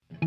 All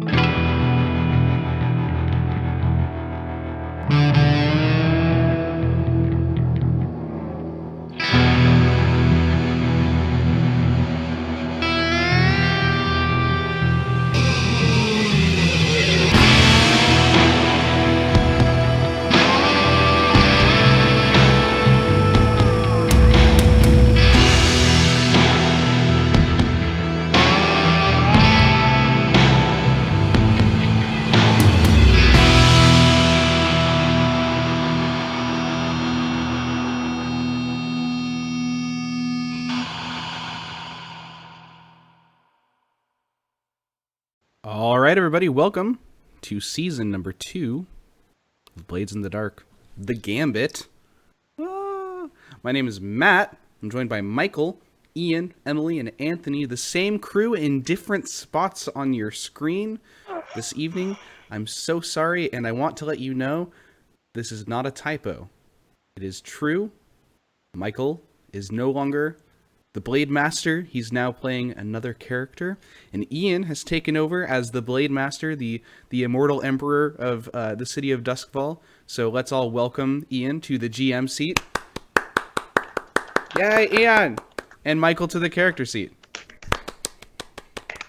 right, everybody, welcome to season number 2 of Blades in the Dark, the Gambit. My name is Matt. I'm joined by Michael, Ian, Emily, and Anthony, the same crew in different spots on your screen this evening. I'm so sorry, and I want to let you know this is not a typo. It is true. Michael is no longer the Blade Master. He's now playing another character, and Ian has taken over as the Blade Master, the immortal emperor of the city of Doskvol. So let's all welcome Ian to the GM seat. Yay, Ian! And Michael to the character seat.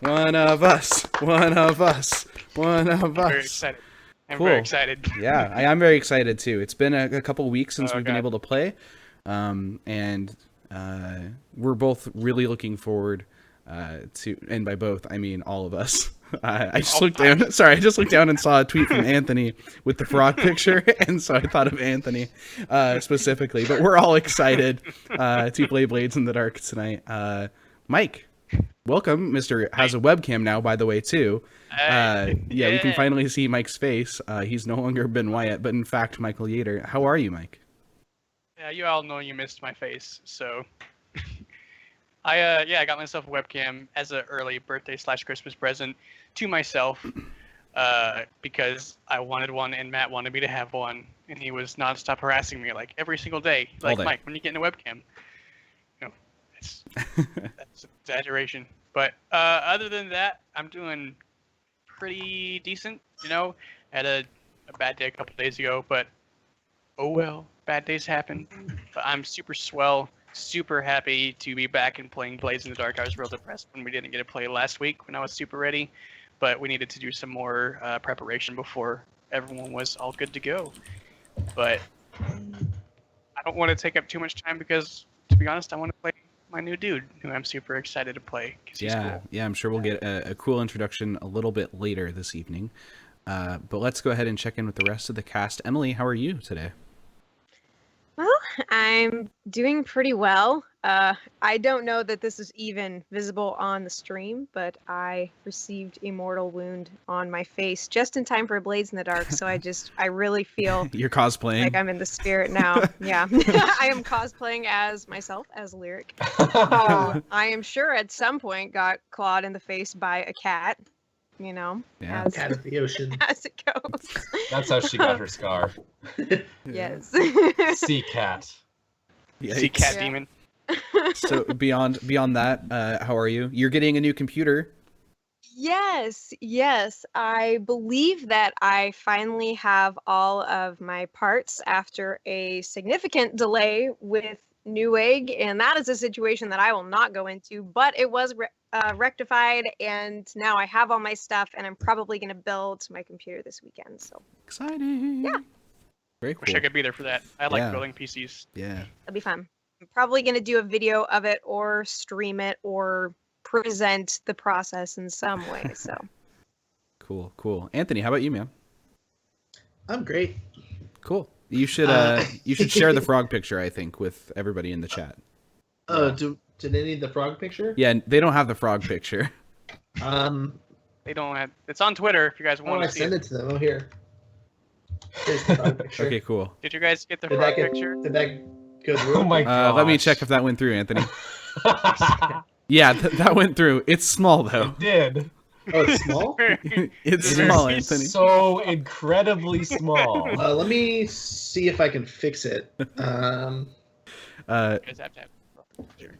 One of us. One of us. One of us. Very excited. I'm Cool. very excited. Yeah, I'm very excited too. It's been a couple weeks since we've been able to play, and we're both really looking forward to, and by both I mean all of us. I just looked down. Sorry, I just looked down and saw a tweet from Anthony with the frog picture, and so I thought of Anthony specifically. But we're all excited to play Blades in the Dark tonight. Mike, welcome. Mr. has a webcam now, by the way, too. Yeah, we can finally see Mike's face. He's no longer Ben Wyatt, but in fact, Michael Yater. How are you, Mike? Yeah, you all know you missed my face, so I got myself a webcam as an early birthday / Christmas present to myself because I wanted one and Matt wanted me to have one, and he was nonstop harassing me like every single day. Like, Mike, when you getting a webcam? You know, that's exaggeration. But other than that, I'm doing pretty decent. You know, had a bad day a couple days ago, but oh well, bad days happen. But I'm super swell, super happy to be back and playing Blades in the Dark. I was real depressed when we didn't get to play last week when I was super ready, but we needed to do some more preparation before everyone was all good to go. But I don't want to take up too much time because, to be honest, I want to play my new dude, who I'm super excited to play. He's cool. Yeah, I'm sure we'll get a cool introduction a little bit later this evening. But let's go ahead and check in with the rest of the cast. Emily, how are you today? Well, I'm doing pretty well. I don't know that this is even visible on the stream, but I received a mortal wound on my face just in time for Blades in the Dark, so I really feel You're cosplaying. like I'm in the spirit now. Yeah, I am cosplaying as myself, as Lyric, who I am sure at some point got clawed in the face by a cat. You know, Yeah. Cat of the ocean. as it goes. That's how she got her scar. Yes. Sea cat. See cat Yeah. demon. So beyond that, how are you? You're getting a new computer. Yes. I believe that I finally have all of my parts after a significant delay with Newegg, and that is a situation that I will not go into, but it was rectified, and now I have all my stuff, and I'm probably going to build my computer this weekend, so Exciting. Yeah. Very cool. Wish I could be there for that. I like Yeah. building PCs. Yeah. it'll be fun. I'm probably going to do a video of it or stream it or present the process in some way, so. Cool. Anthony, how about you, man? I'm great. Cool. You should share the frog picture, I think, with everybody in the chat. Oh, do they need the frog picture? Yeah, they don't have the frog picture. They don't have. It's on Twitter if you guys want I to see send it. it to them. Oh, here. Here's the frog picture. Okay, cool. Did you guys get the Did frog that get? picture? Did that go through? Oh my god. Let me check if that went through, Anthony. Yeah, that went through. It's small though. It did. Oh, it's small. It's It small, is Anthony. so incredibly small. Let me see if I can fix it. You guys have to have the frog picture.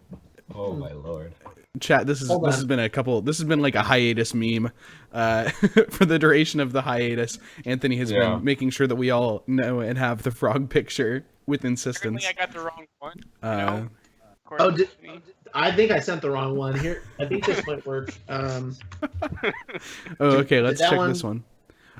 Oh my lord. Chat, this Hold has on. been this has been like a hiatus meme for the duration of the hiatus. Anthony has Yeah. been making sure that we all know and have the frog picture with insistence. Apparently, I got the wrong one. Uh, Oh, according to me. I think I sent the wrong one here. I think this might work. Oh, Did- okay, let's did that check this one.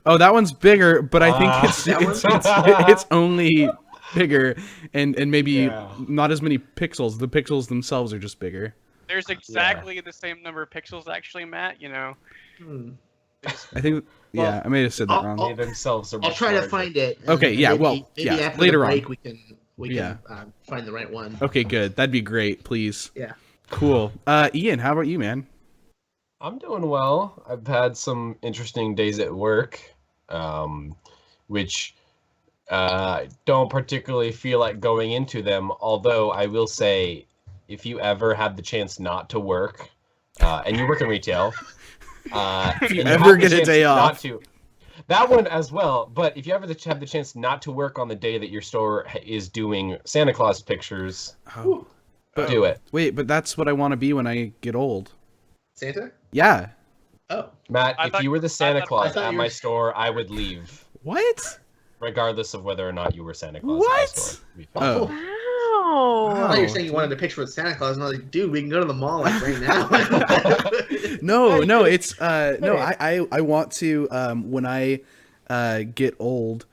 Oh, that one's bigger, but I think That it's only bigger and maybe Yeah. not as many pixels. The pixels themselves are just bigger. There's exactly the same number of pixels, actually, Matt. You know. Hmm. I think, yeah, I may have said that wrong. They themselves are I'll much try to larger. find it. and Okay, yeah, maybe, well, maybe yeah, after later the on. break we can Yeah. find the right one. Okay, good. That'd be great, please. Yeah. Cool. Ian, how about you, man? I'm doing well. I've had some interesting days at work, which don't particularly feel like going into them. Although I will say, if you ever have the chance not to work, and you work in retail, If you and ever have the get a chance day not off. to, that one as well. But if you ever have the chance not to work on the day that your store is doing Santa Claus pictures, Oh, do it. wait, but that's what I want to be when I get old. Santa? Yeah. Oh. Matt, I if thought- you were the Santa I Claus thought at you my were- store, I would leave, What? regardless of whether or not you were Santa Claus What? at my store. Oh. Wow. I thought you were Wow. saying you wanted a picture with Santa Claus, and I was like, dude, we can go to the mall like right now. No, it's no. I want to when I get old,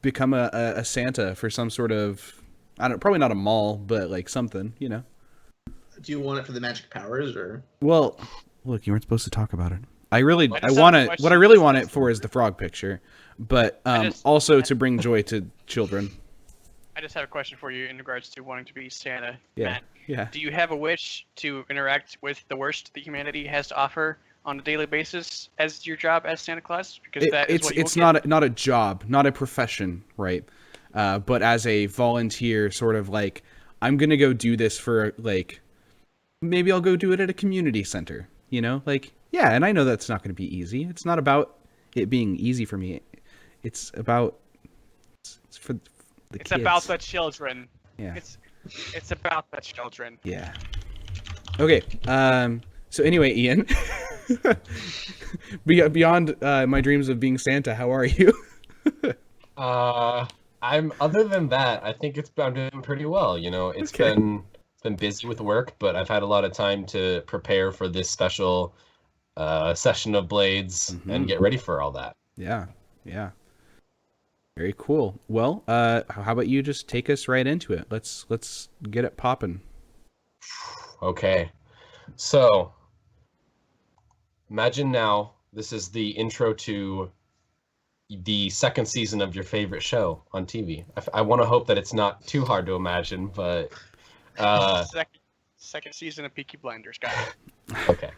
become a Santa for some sort of, I don't, probably not a mall, but like something, you know. Do you want it for the magic powers or? Well, look, you weren't supposed to talk about it. I really, I I just want have a to. What I question. really want it for is the frog picture, but just- also to bring joy to children. I just have a question for you in regards to wanting to be Santa. Yeah, Matt, yeah. do you have a wish to interact with the worst that humanity has to offer on a daily basis as your job as Santa Claus? Because that is what you It's will get. not a job, not a profession, right? But as a volunteer, sort of like, I'm gonna go do this for like, maybe I'll go do it at a community center, you know, like, yeah. And I know that's not gonna be easy. It's not about it being easy for me. It's about it's for the It's kids. about the children. Yeah. It's about the children. Yeah. Okay. So anyway, Ian, beyond my dreams of being Santa, how are you? I'm other than that, I think I'm doing pretty well. You know, it's Okay. been busy with work, but I've had a lot of time to prepare for this special session of Blades and get ready for all that. Yeah. Yeah. Very cool. Well, how about you just take us right into it? Let's get it popping. Okay. So, imagine now this is the intro to the second season of your favorite show on TV. I want to hope that it's not too hard to imagine, but Second season of Peaky Blinders, got it. okay.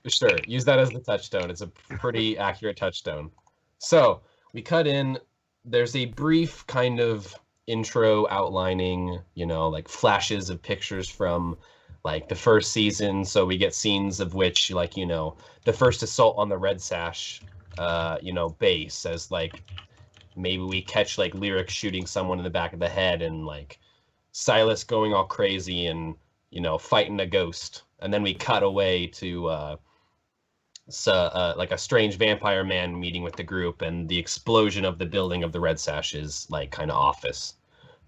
Sure, use that as the touchstone. It's a pretty accurate touchstone. So, we cut in, there's a brief kind of intro outlining, you know, like flashes of pictures from like the first season. So we get scenes of which, like, you know, the first assault on the Red Sash, you know, base, as like maybe we catch like Lyric shooting someone in the back of the head and like Silas going all crazy and, you know, fighting a ghost. And then we cut away to like a strange vampire man meeting with the group, and the explosion of the building of the Red Sash's like kind of office.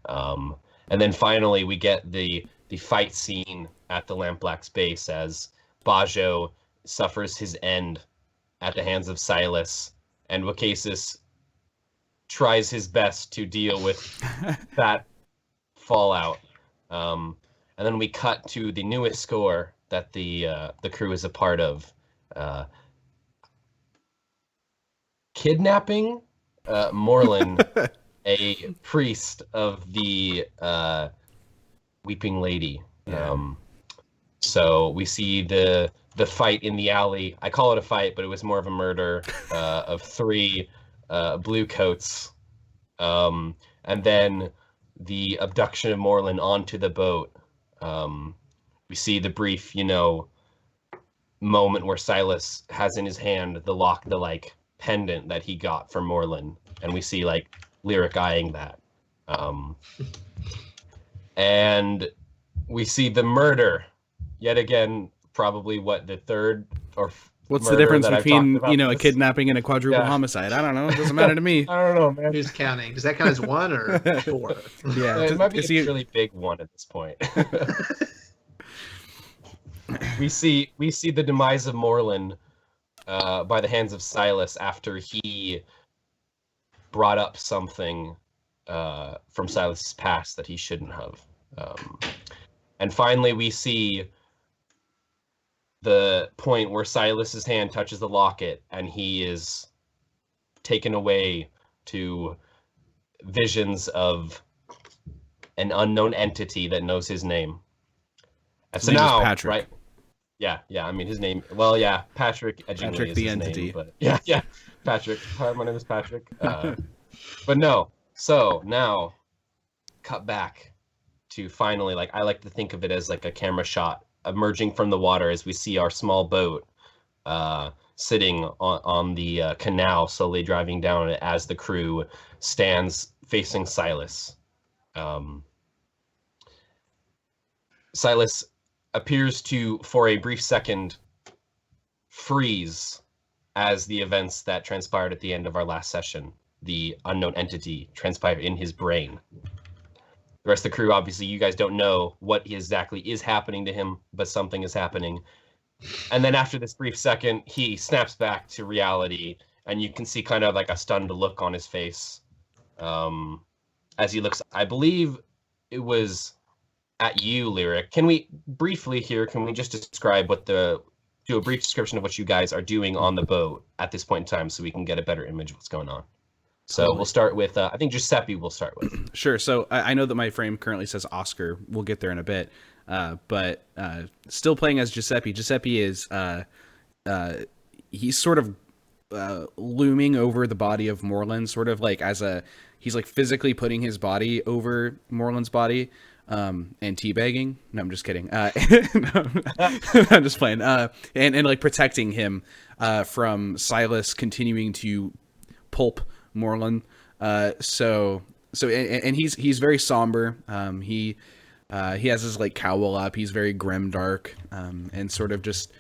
And then finally we get the fight scene at the Lampblack's base as Bajo suffers his end at the hands of Silas, and Wakasis tries his best to deal with that fallout. And then we cut to the newest score that the crew is a part of. Kidnapping Morlin, a priest of the Weeping Lady. So we see the fight in the alley. I call it a fight, but it was more of a murder of three blue coats. And then the abduction of Morlin onto the boat. We see the brief, you know, moment where Silas has in his hand the like pendant that he got from Morlin, and we see like Lyric eyeing that. And we see the murder. Yet again, probably the third or What's the murder difference that I've between, talked about a this. kidnapping and a quadruple Yeah. homicide? I don't know. It doesn't matter to me. I don't know, man. Who's counting? Does that count as one or four? Yeah. It might be is a he- really big one at this point. we see the demise of Morlin by the hands of Silas after he brought up something from Silas's past that he shouldn't have. And finally, we see the point where Silas's hand touches the locket and he is taken away to visions of an unknown entity that knows his name. And so name is now, Patrick. right? Yeah. I mean, his name. Well, yeah, Patrick. Patrick is the his entity. name, but yeah, Patrick. Hi, my name is Patrick. But no. So now, cut back to finally, like, I like to think of it as like a camera shot emerging from the water as we see our small boat sitting on the canal, slowly driving down it as the crew stands facing Silas. Silas appears to, for a brief second, freeze as the events that transpired at the end of our last session, the unknown entity, transpired in his brain. The rest of the crew, obviously, you guys don't know what exactly is happening to him, but something is happening. And then after this brief second, he snaps back to reality, and you can see kind of like a stunned look on his face as he looks. I believe it was at you, Lyric. Can we briefly here, can we just describe do a brief description of what you guys are doing on the boat at this point in time so we can get a better image of what's going on? So we'll start with, I think Giuseppe we'll start with. Sure. So I know that my frame currently says Oscar. We'll get there in a bit. But still playing as Giuseppe. Giuseppe is, he's sort of looming over the body of Morlin, sort of like he's like physically putting his body over Morlin's body and teabagging. No, I'm just kidding. No, I'm just playing. And like protecting him from Silas continuing to pulp Morlin. So he's very somber. He has his like cowl up. He's very grim dark, and sort of just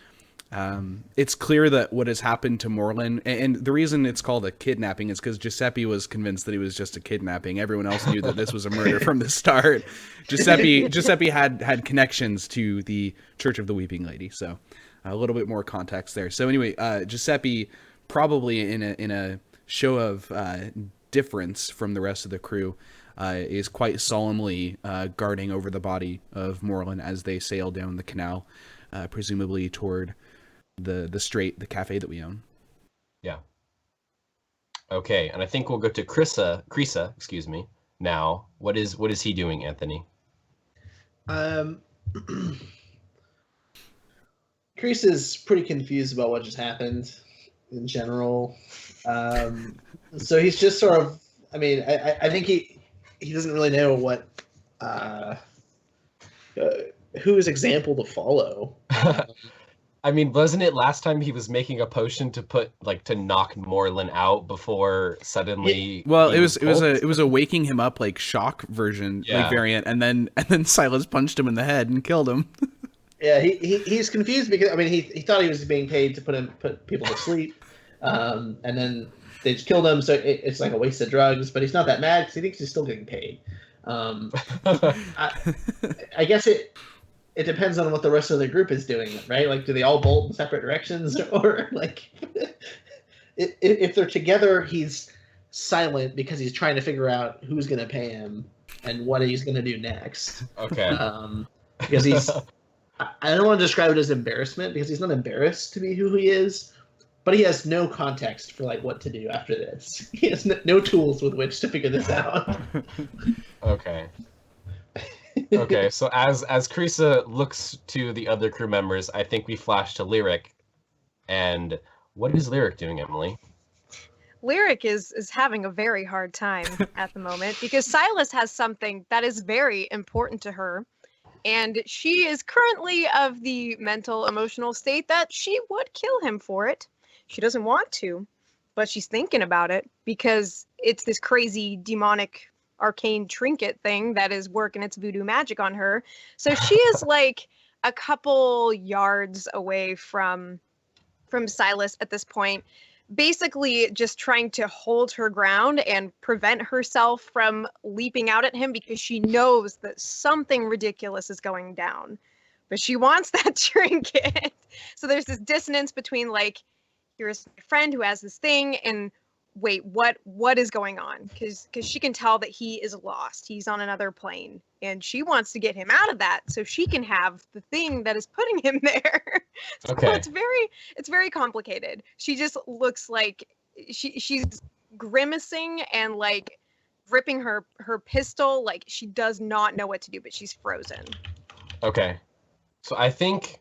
it's clear that what has happened to Morlin, and the reason it's called a kidnapping is because Giuseppe was convinced that it was just a kidnapping. Everyone else knew that this was a murder from the start. Giuseppe had connections to the Church of the Weeping Lady, so a little bit more context there. So anyway, Giuseppe probably in a show of difference from the rest of the crew is quite solemnly guarding over the body of Morlin as they sail down the canal, presumably toward the strait, the cafe that we own. Yeah. Okay, and I think we'll go to Krisa, excuse me. Now, what is he doing, Anthony? Chris is pretty confused about what just happened in general. So he's just sort of, I mean, I think he doesn't really know what whose example to follow. I mean, wasn't it last time he was making a potion to knock Morlin out before suddenly? Well, he it was pulped? a waking him up like shock version, Yeah. like variant, and then Silas punched him in the head and killed him. Yeah, he's confused because I mean he thought he was being paid to put people to sleep, and then they just killed him. So it's like a waste of drugs. But he's not that mad because he thinks he's still getting paid. I guess it depends on what the rest of the group is doing, right? Like, do they all bolt in separate directions, or like, if they're together, he's silent because he's trying to figure out who's going to pay him and what he's going to do next. Okay. Because he's, I don't want to describe it as embarrassment because he's not embarrassed to be who he is, but he has no context for like what to do after this. He has no tools with which to figure this out. Okay. Okay, so as Krisa looks to the other crew members, I think we flash to Lyric. And what is Lyric doing, Emily? Lyric is having a very hard time at the moment because Silas has something that is very important to her, and she is currently of the mental emotional state that she would kill him for it. She doesn't want to, but she's thinking about it because it's this crazy demonic arcane trinket thing that is working its voodoo magic on her. So she is like a couple yards away from Silas at this point, basically just trying to hold her ground and prevent herself from leaping out at him because she knows that something ridiculous is going down. But she wants that trinket. So there's this dissonance between like, here's my friend who has this thing, and wait, what is going on? Because she can tell that he is lost. He's on another plane, and she wants to get him out of that so she can have the thing that is putting him there. So Okay. it's very complicated. She just looks like she's grimacing and like gripping her pistol, like she does not know what to do, but she's frozen. Okay. So I think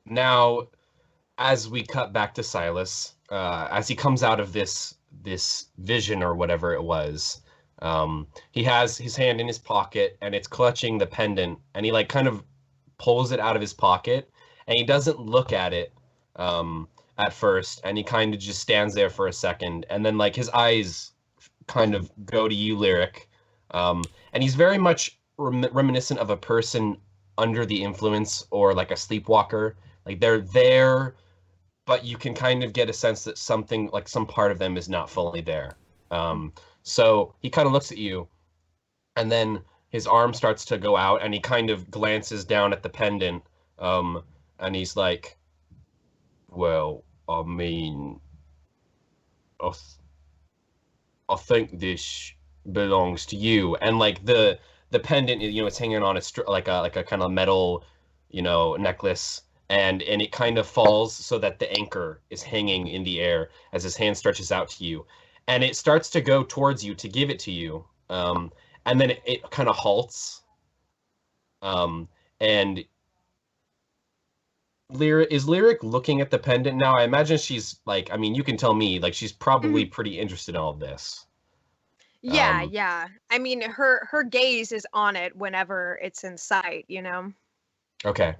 now, as we cut back to Silas, as he comes out of this vision or whatever it was, he has his hand in his pocket and it's clutching the pendant, and he like kind of pulls it out of his pocket, and he doesn't look at it at first, and he kind of just stands there for a second, and then like his eyes kind of go to you, Lyric, and he's very much reminiscent of a person under the influence or like a sleepwalker. Like they're there, but you can kind of get a sense that something, like some part of them is not fully there. So he kind of looks at you, and then his arm starts to go out, and he kind of glances down at the pendant, and he's like, well, I mean, I think this belongs to you. And like the pendant, you know, it's hanging on like a kind of metal, you know, necklace. And it kind of falls so that the anchor is hanging in the air as his hand stretches out to you. And it starts to go towards you to give it to you. And then it kind of halts. And is Lyric looking at the pendant now? I imagine she's like, I mean, you can tell me, like, she's probably pretty interested in all of this. Yeah, yeah. I mean, her gaze is on it whenever it's in sight, you know? Okay.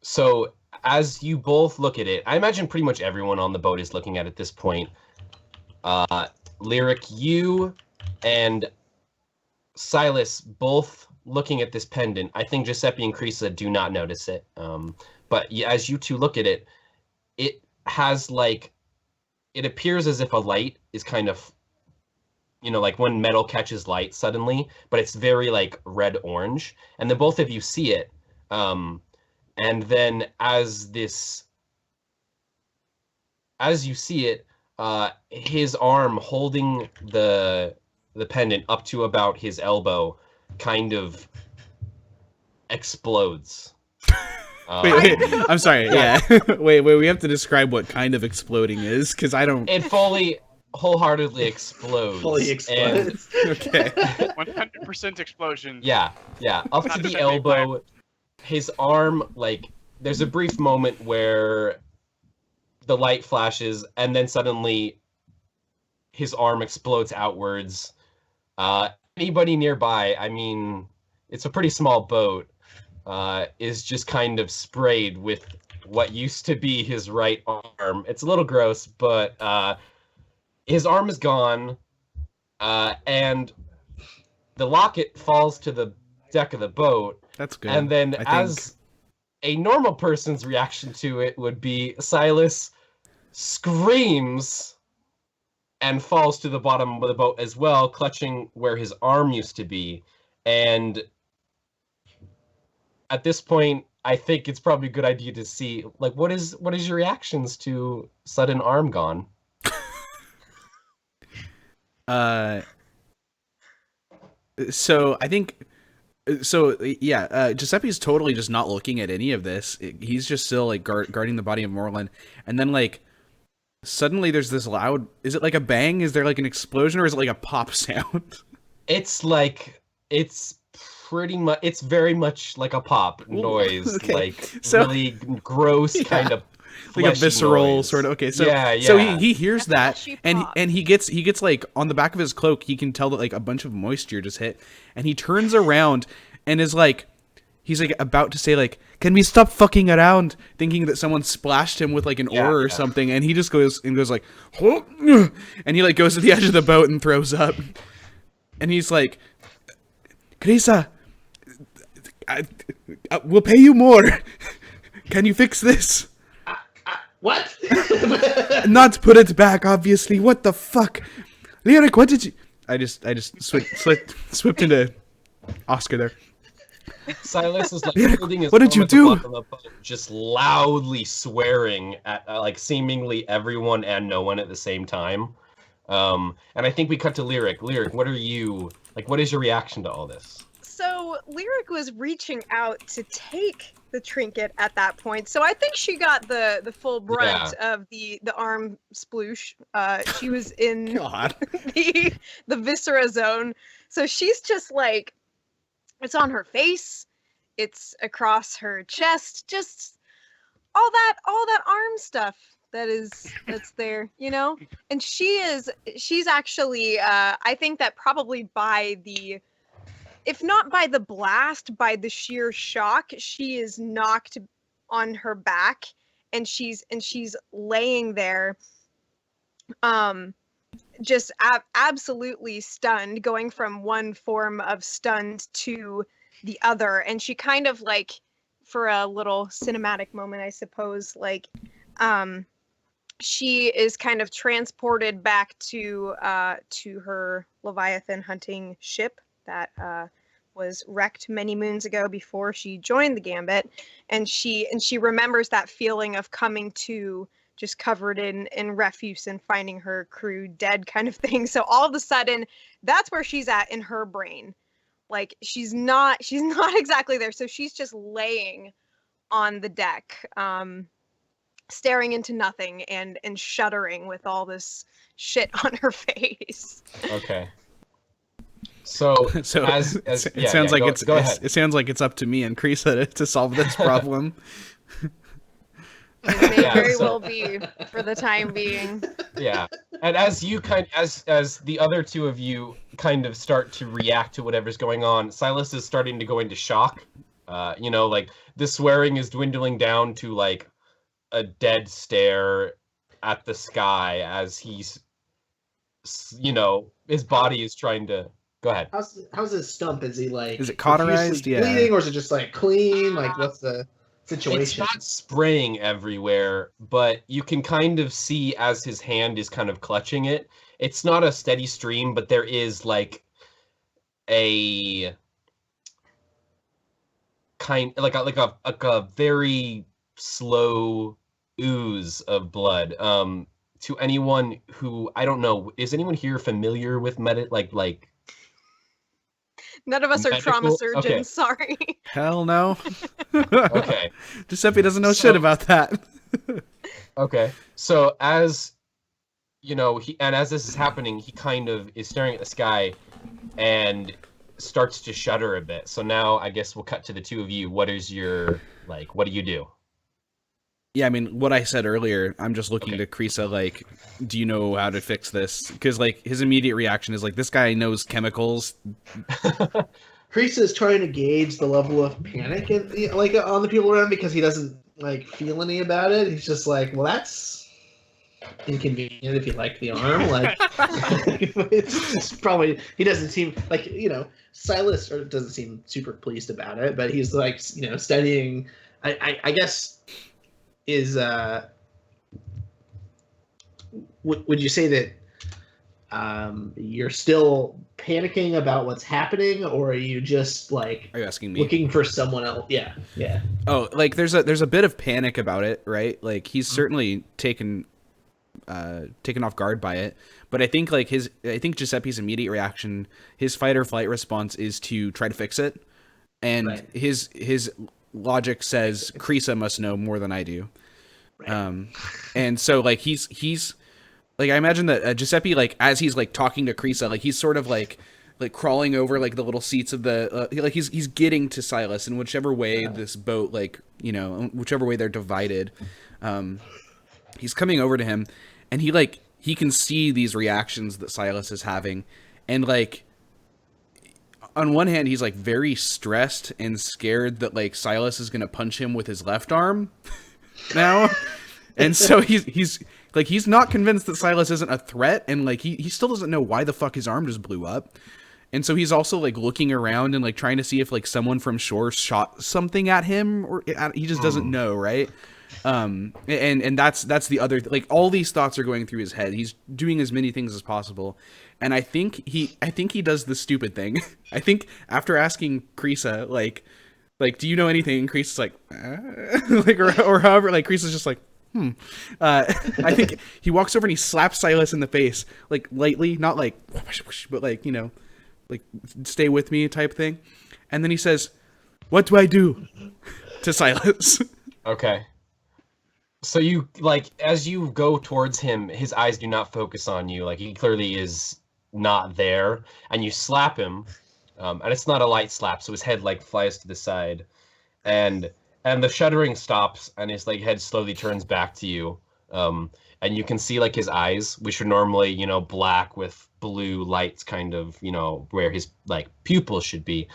So as you both look at it, I imagine pretty much everyone on the boat is looking at it at this point. Lyric, you and Silas both looking at this pendant. I think Giuseppe and Creasa do not notice it. But as you two look at it, it has like, it appears as if a light is kind of, you know, like when metal catches light suddenly, but it's very like red-orange. And then both of you see it. And then as you see it, his arm holding the pendant up to about his elbow kind of explodes. Wait, I'm sorry. Yeah. wait. We have to describe what kind of exploding is, because I don't. It fully, wholeheartedly explodes. Fully explodes. Okay. 100% explosion. Yeah. Up to the elbow. His arm, like, there's a brief moment where the light flashes, and then suddenly his arm explodes outwards. Anybody nearby, I mean, it's a pretty small boat, is just kind of sprayed with what used to be his right arm. It's a little gross, but his arm is gone, and the locket falls to the deck of the boat. That's good. And then I as a normal person's reaction to it would be Silas screams and falls to the bottom of the boat as well, clutching where his arm used to be. And at this point, I think it's probably a good idea to see, like, what is your reactions to sudden arm gone? So I think. So yeah, Giuseppe's totally just not looking at any of this. He's just still like guarding the body of Morlun, and then like suddenly there's this loud. Is it like a bang? Is there like an explosion, or is it like a pop sound? It's like it's very much like a pop noise, okay. like So, really gross kind of. Like a visceral noise. sort of. Okay, so yeah. So he hears that, fleshy and pop. he gets like on the back of his cloak. He can tell that like a bunch of moisture just hit, and he turns around and is like, he's like about to say like, "Can we stop fucking around?" Thinking that someone splashed him with like an oar or something, and he just goes like, "Oh," and he like goes to the edge of the boat and throws up. And he's like, Krisa, we'll pay you more. Can you fix this? What? Not put it back, obviously. What the fuck? Lyric, what did you... I just slipped into Oscar there. Silas is like Lyric, holding his what did arm you at the do? bottom of the boat, just loudly swearing at like seemingly everyone and no one at the same time. And I think we cut to Lyric. Lyric, what are you like? What is your reaction to all this? So Lyric was reaching out to take the trinket at that point, so I think she got the full brunt of the arm sploosh. She was in God. the viscera zone, so she's just like, it's on her face, it's across her chest, just all that arm stuff that's there, you know. And she's actually I think that probably by the, if not by the blast, by the sheer shock, she is knocked on her back, and she's laying there, just absolutely stunned, going from one form of stunned to the other. And she kind of like, for a little cinematic moment, I suppose, like, she is kind of transported back to her Leviathan hunting ship that was wrecked many moons ago before she joined the Gambit, and she remembers that feeling of coming to just covered in refuse and finding her crew dead, kind of thing. So all of a sudden, that's where she's at in her brain. Like, she's not exactly there. So she's just laying on the deck, staring into nothing and shuddering with all this shit on her face. Okay. So It sounds like go ahead. it sounds like it's up to me and Krisa to solve this problem. It may very well be for the time being. Yeah, and as you as the other two of you kind of start to react to whatever's going on, Silas is starting to go into shock. You know, like the swearing is dwindling down to like a dead stare at the sky as he's, you know, his body is trying to. Go ahead. How's his stump? Is he like? Is it cauterized? profusely Yeah. bleeding, or is it just like clean? Like, what's the It's situation? not spraying everywhere, but you can kind of see as his hand is kind of clutching it. It's not a steady stream, but there is like a kind like a very slow ooze of blood. To anyone who, I don't know, is anyone here familiar with like None of us are medical? trauma surgeons. Okay. Sorry. Hell no. Okay. Giuseppe doesn't know shit about that. Okay. So as you know, as this is happening, he kind of is staring at the sky and starts to shudder a bit. So now I guess we'll cut to the two of you. What is your what do you do? Yeah, I mean, what I said earlier, I'm just looking to Krisa, like, do you know how to fix this? Because, like, his immediate reaction is, like, this guy knows chemicals. Kreese is trying to gauge the level of panic on the people around, because he doesn't like feel any about it. He's just like, well, that's inconvenient if you like the arm. Like, it's just probably, he doesn't seem like, you know, Silas doesn't seem super pleased about it, but he's like, you know, studying. I guess is would you say that you're still panicking about what's happening, or are you just like, Are you asking me? looking for someone else? Yeah. Oh, like, there's a bit of panic about it, right? Like, he's certainly taken off guard by it. But I think Giuseppe's immediate reaction, his fight or flight response, is to try to fix it. And Right. his logic says Krisa must know more than I do. Right. And so, like, he's like, I imagine that Giuseppe, like, as he's like talking to Krisa, like, he's sort of like crawling over like the little seats of the like he's getting to Silas in whichever way this boat, like, you know, whichever way they're divided. He's coming over to him, and he can see these reactions that Silas is having, and like, on one hand, he's like very stressed and scared that like Silas is gonna punch him with his left arm now, and so he's not convinced that Silas isn't a threat, and like he still doesn't know why the fuck his arm just blew up, And so he's also like looking around and like trying to see if like someone from shore shot something at him, or he just doesn't know, right? And that's the other, like, all these thoughts are going through his head. He's doing as many things as possible, and I think he does the stupid thing. I think after asking Kreesa like, do you know anything? And Kreesa's like, like, or however, like, Kreesa's just like, I think he walks over and he slaps Silas in the face, like, lightly, not like, but like, you know, like, stay with me type thing. And then he says, "What do I do?" to Silas. Okay. So you, like, as you go towards him, his eyes do not focus on you. Like, he clearly is not there. And you slap him, and it's not a light slap, so his head, like, flies to the side. And the shuddering stops, and his, like, head slowly turns back to you. And you can see, like, his eyes, which are normally, you know, black with blue lights, kind of, you know, where his, like, pupils should be.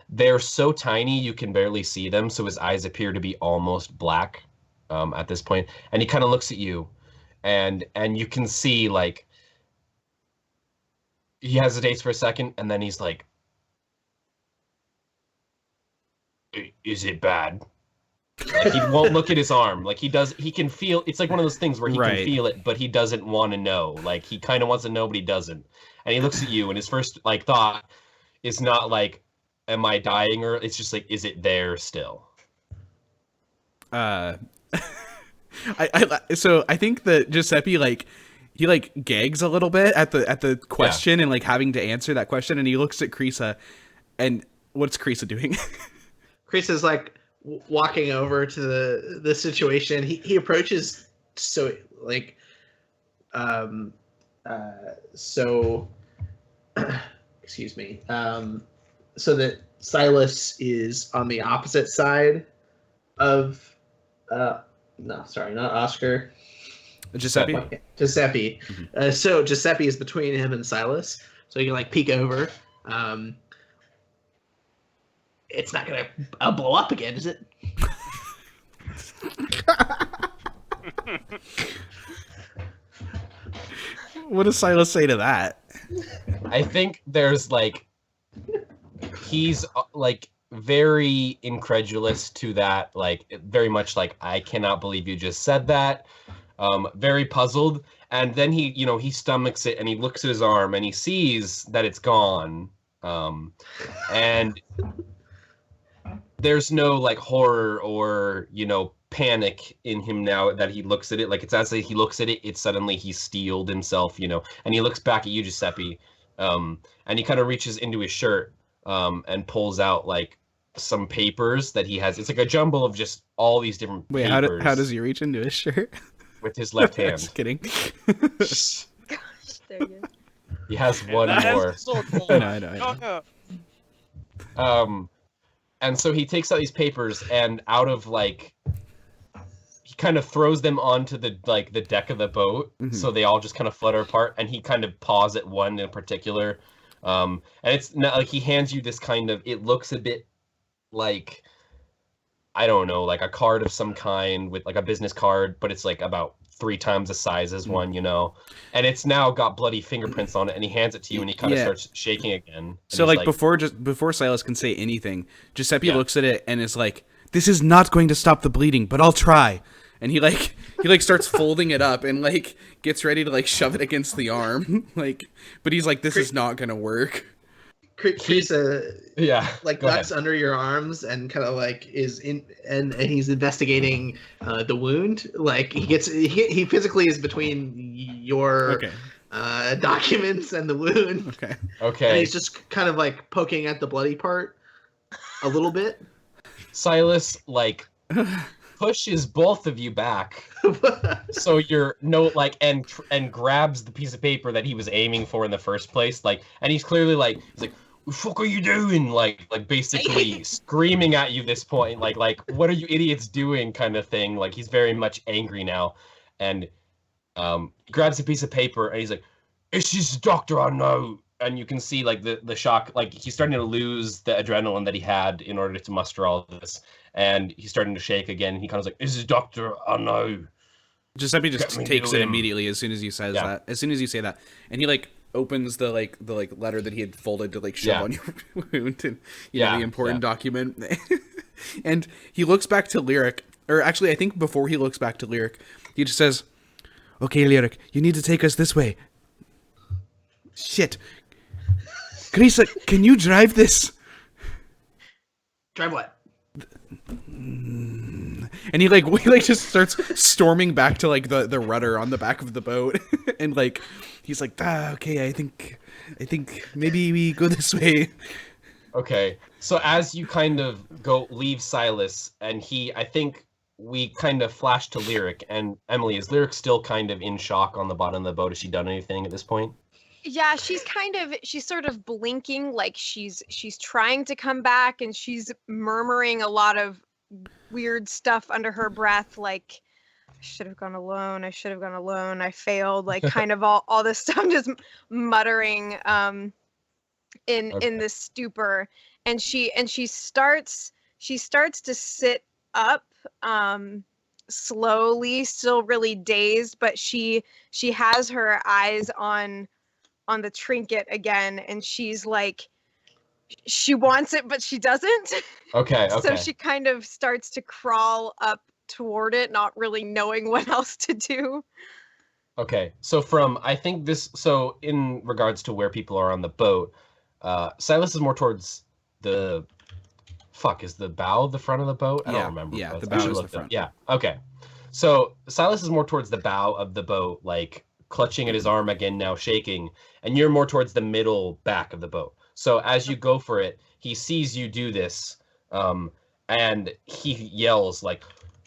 They're so tiny you can barely see them, so his eyes appear to be almost black at this point. And he kind of looks at you, and you can see, like, he hesitates for a second, and then he's like, "Is it bad?" Like, he won't look at his arm. Like, he can feel, it's like one of those things where he Right. can feel it, but he doesn't want to know. Like, he kind of wants to know, but he doesn't. And he looks at you, and his first, like, thought is not like, "Am I dying?" Or it's just like, "Is it there still?" So I think that Giuseppe, like, he like gags a little bit at the question and like having to answer that question, and he looks at Kreesa, and what's Kreesa doing? Kreesa's like walking over to the situation. He approaches so like so excuse me, so that Silas is on the opposite side of no, sorry, not Oscar. Giuseppe? Giuseppe. So Giuseppe is between him and Silas, so he can like peek over. It's not gonna blow up again, is it? What does Silas say to that? I think there's, like, he's, like, very incredulous to that, like, very much like, "I cannot believe you just said that." Very puzzled. And then he, you know, he stomachs it, and he looks at his arm, and he sees that it's gone. And there's no, like, horror or, you know, panic in him now that he looks at it. Like, it's as he looks at it, it's suddenly he's steeled himself, you know, and he looks back at you, Giuseppe, and he kind of reaches into his shirt, and pulls out, like, some papers that he has. It's like a jumble of just all these different Wait, papers. how does he reach into his shirt? With his left hand. Just kidding. Gosh, there you go. He has one more. I know. And so he takes out these papers, and out of, like, he kind of throws them onto the, like, the deck of the boat, so they all just kind of flutter apart, and he kind of paws at one in particular. And it's not like he hands you this kind of, it looks a bit like, I don't know, like a card of some kind, with like a business card, but it's like about 3 times the size as one, you know, and it's now got bloody fingerprints on it, and he hands it to you, and he kind of starts shaking again. So like before Silas can say anything, Giuseppe looks at it and is like, "This is not going to stop the bleeding, but I'll try." And he starts folding it up and like gets ready to like shove it against the arm, like, but he's like, "This is not gonna work." Kreesa, like, ducks under your arms and kind of like is in, and he's investigating the wound. Like, he physically is between your documents and the wound. Okay. And he's just kind of like poking at the bloody part a little bit. Silas, like, pushes both of you back, so you're and grabs the piece of paper that he was aiming for in the first place, like, and he's clearly like, he's like, "What the fuck are you doing?" Like basically screaming at you this point, like "What are you idiots doing?" kind of thing. Like, he's very much angry now, and grabs a piece of paper, and he's like, "It's just Doctor I know." And you can see, like, the shock, like, he's starting to lose the adrenaline that he had in order to muster all of this, and he's starting to shake again, and he kind of like, "This is Doctor I know." Giuseppe just takes it immediately as soon as you say that. And he like opens the letter that he had folded to like shove on your wound, and the important document. And he looks back to Lyric, or actually I think before he looks back to Lyric, he just says, "Okay, Lyric, you need to take us this way." Shit. Carissa, can you drive this? Drive what? And he just starts storming back to like the rudder on the back of the boat, and like he's like, okay, I think maybe we go this way. Okay, so as you kind of leave Silas, and I think we kind of flash to Lyric, and Emily, is Lyric still kind of in shock on the bottom of the boat? Has she done anything at this point? Yeah, she's sort of blinking, like she's trying to come back, and she's murmuring a lot of weird stuff under her breath, like, I should have gone alone, I failed, like kind of all this stuff, just muttering in this stupor. And she starts to sit up slowly, still really dazed, but she has her eyes on the trinket again, and she's like, she wants it but she doesn't. Okay. So she kind of starts to crawl up toward it, not really knowing what else to do. Okay, so in regards to where people are on the boat, Silas is more towards the is the bow the front of the boat? I don't remember. Yeah, the bow is the front. Yeah, okay. So Silas is more towards the bow of the boat, like clutching at his arm again, now shaking, and you're more towards the middle back of the boat. So as you go for it, he sees you do this, and he yells like,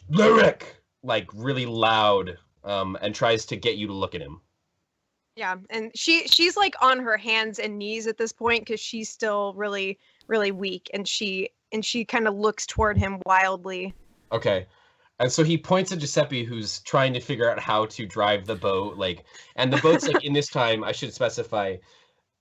"Lyric!" like really loud, and tries to get you to look at him. Yeah, and she's like on her hands and knees at this point because she's still really, really weak, and she kind of looks toward him wildly. Okay. And so he points at Giuseppe, who's trying to figure out how to drive the boat, and the boat's like, in this time, I should specify,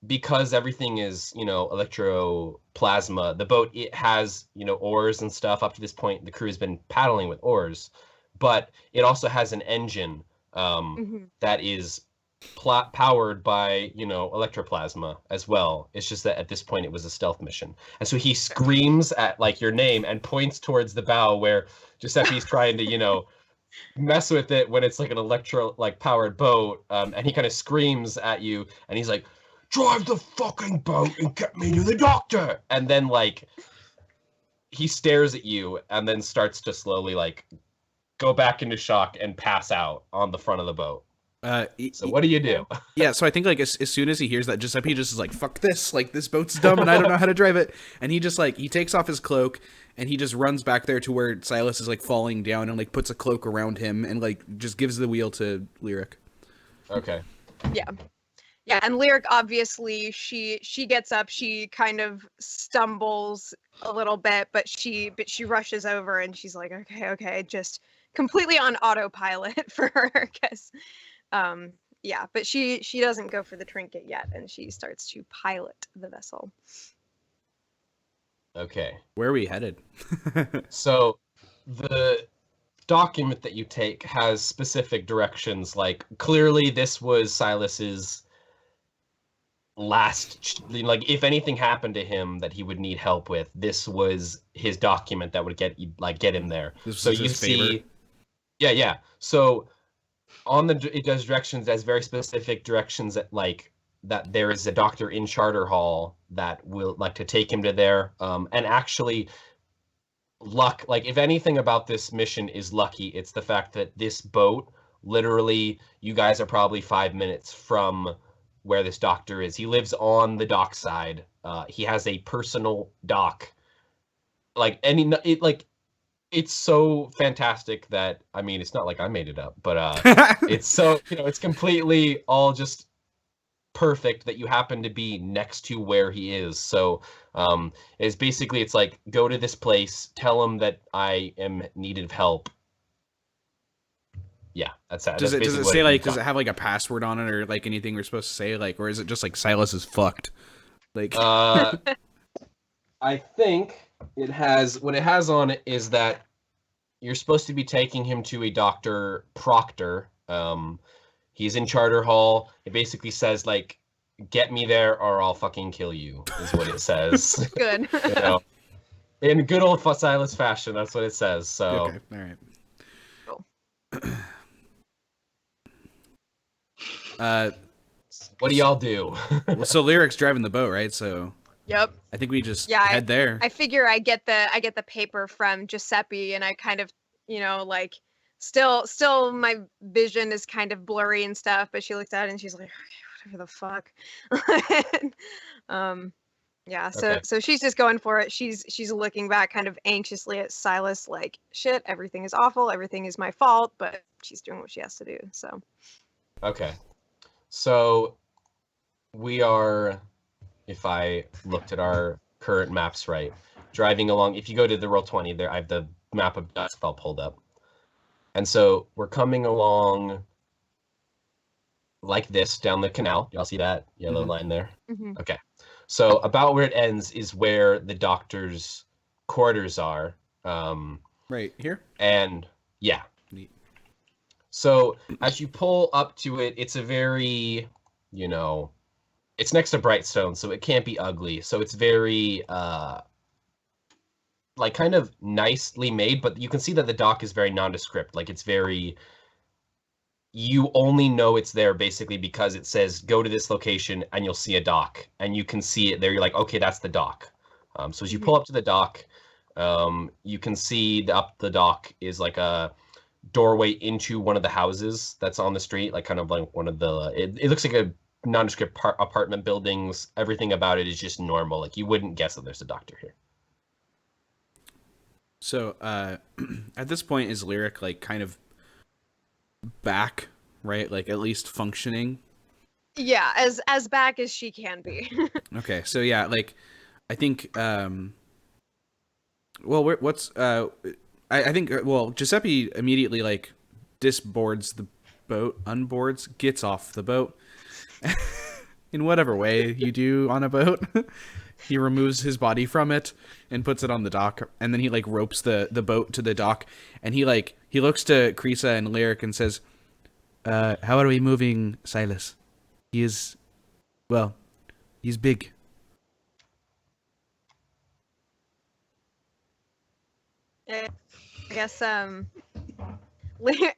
because everything is, electroplasma, the boat, it has, oars and stuff. Up to this point, the crew has been paddling with oars, but it also has an engine that is powered by, electroplasma as well. It's just that at this point, it was a stealth mission. And so he screams at, your name and points towards the bow where Giuseppe's trying to, mess with it when it's like an powered boat. And he kind of screams at you, and he's like, "Drive the fucking boat and get me to the doctor!" And then, he stares at you and then starts to slowly, go back into shock and pass out on the front of the boat. So what do you do? Yeah, so I think as soon as he hears that, Giuseppe just is like, "Fuck this, this boat's dumb and I don't know how to drive it." And he just he takes off his cloak and he just runs back there to where Silas is falling down and puts a cloak around him and just gives the wheel to Lyric. Okay. Yeah, and Lyric, obviously, she gets up, she kind of stumbles a little bit, but she rushes over and she's like, okay, just completely on autopilot for her, because but she doesn't go for the trinket yet, and she starts to pilot the vessel. Okay. Where are we headed? So the document that you take has specific directions. Clearly this was Silas's last, if anything happened to him that he would need help with, this was his document that would get him there. So you see, yeah. So it does directions as very specific directions that there is a doctor in Charter Hall that will to take him to there. And actually, luck, if anything about this mission is lucky, it's the fact that this boat, literally, you guys are probably 5 minutes from where this doctor is. He lives on the dock side. He has a personal dock. It's so fantastic that, it's not like I made it up, but it's so, it's completely all just perfect that you happen to be next to where he is. So it's basically, it's go to this place, tell him that I am needed of help. Yeah, that's that. Does it say does it have a password on it or anything we're supposed to say, or is it just Silas is fucked? I think it has, what it has on it is that you're supposed to be taking him to a Dr. Proctor. He's in Charter Hall. It basically says get me there or I'll fucking kill you, is what it says. Good. You know, in good old Silas fashion, that's what it says. So Okay, all right. Cool. what do y'all do? Well, so Lyric's driving the boat, right? So Yep. I think we just Yeah, head there. I figure I get the paper from Giuseppe, and I kind of, like still my vision is kind of blurry and stuff, but she looks at it and she's like, okay, whatever the fuck. Yeah, so Okay. so she's just going for it. She's looking back kind of anxiously at Silas like, shit, everything is awful, everything is my fault, but she's doing what she has to do. So Okay. So we are, if I looked at our current maps right, driving along. If you go to the Roll20, there I have the map of Doskvol pulled up. And so we're coming along like this down the canal. Y'all see that yellow line there? mhm. Okay. So about where it ends is where the doctor's quarters are. Right here. And yeah. Neat. So as you pull up to it, it's a very, it's next to Brightstone, so it can't be ugly. So it's very like kind of nicely made, but you can see that the dock is very nondescript. Like it's very, you only know it's there basically because it says go to this location and you'll see a dock, and you can see it there. You're like, okay, that's the dock. So as you pull up to the dock, you can see up the dock is like a doorway into one of the houses that's on the street, like kind of like one of the, it looks like a nondescript apartment buildings. Everything about it is just normal. Like you wouldn't guess that there's a doctor here. So at this point, is Lyric like kind of back, right? Like at least functioning. Yeah, as back as she can be. Okay, so yeah, like I think well, what's I think well, Giuseppe immediately like disboards the boat, unboards, gets off the boat in whatever way you do on a boat. He removes his body from it and puts it on the dock, and then he like ropes the boat to the dock, and he looks to Krisa and Lyric and says, how are we moving Silas? He is, well, he's big. I guess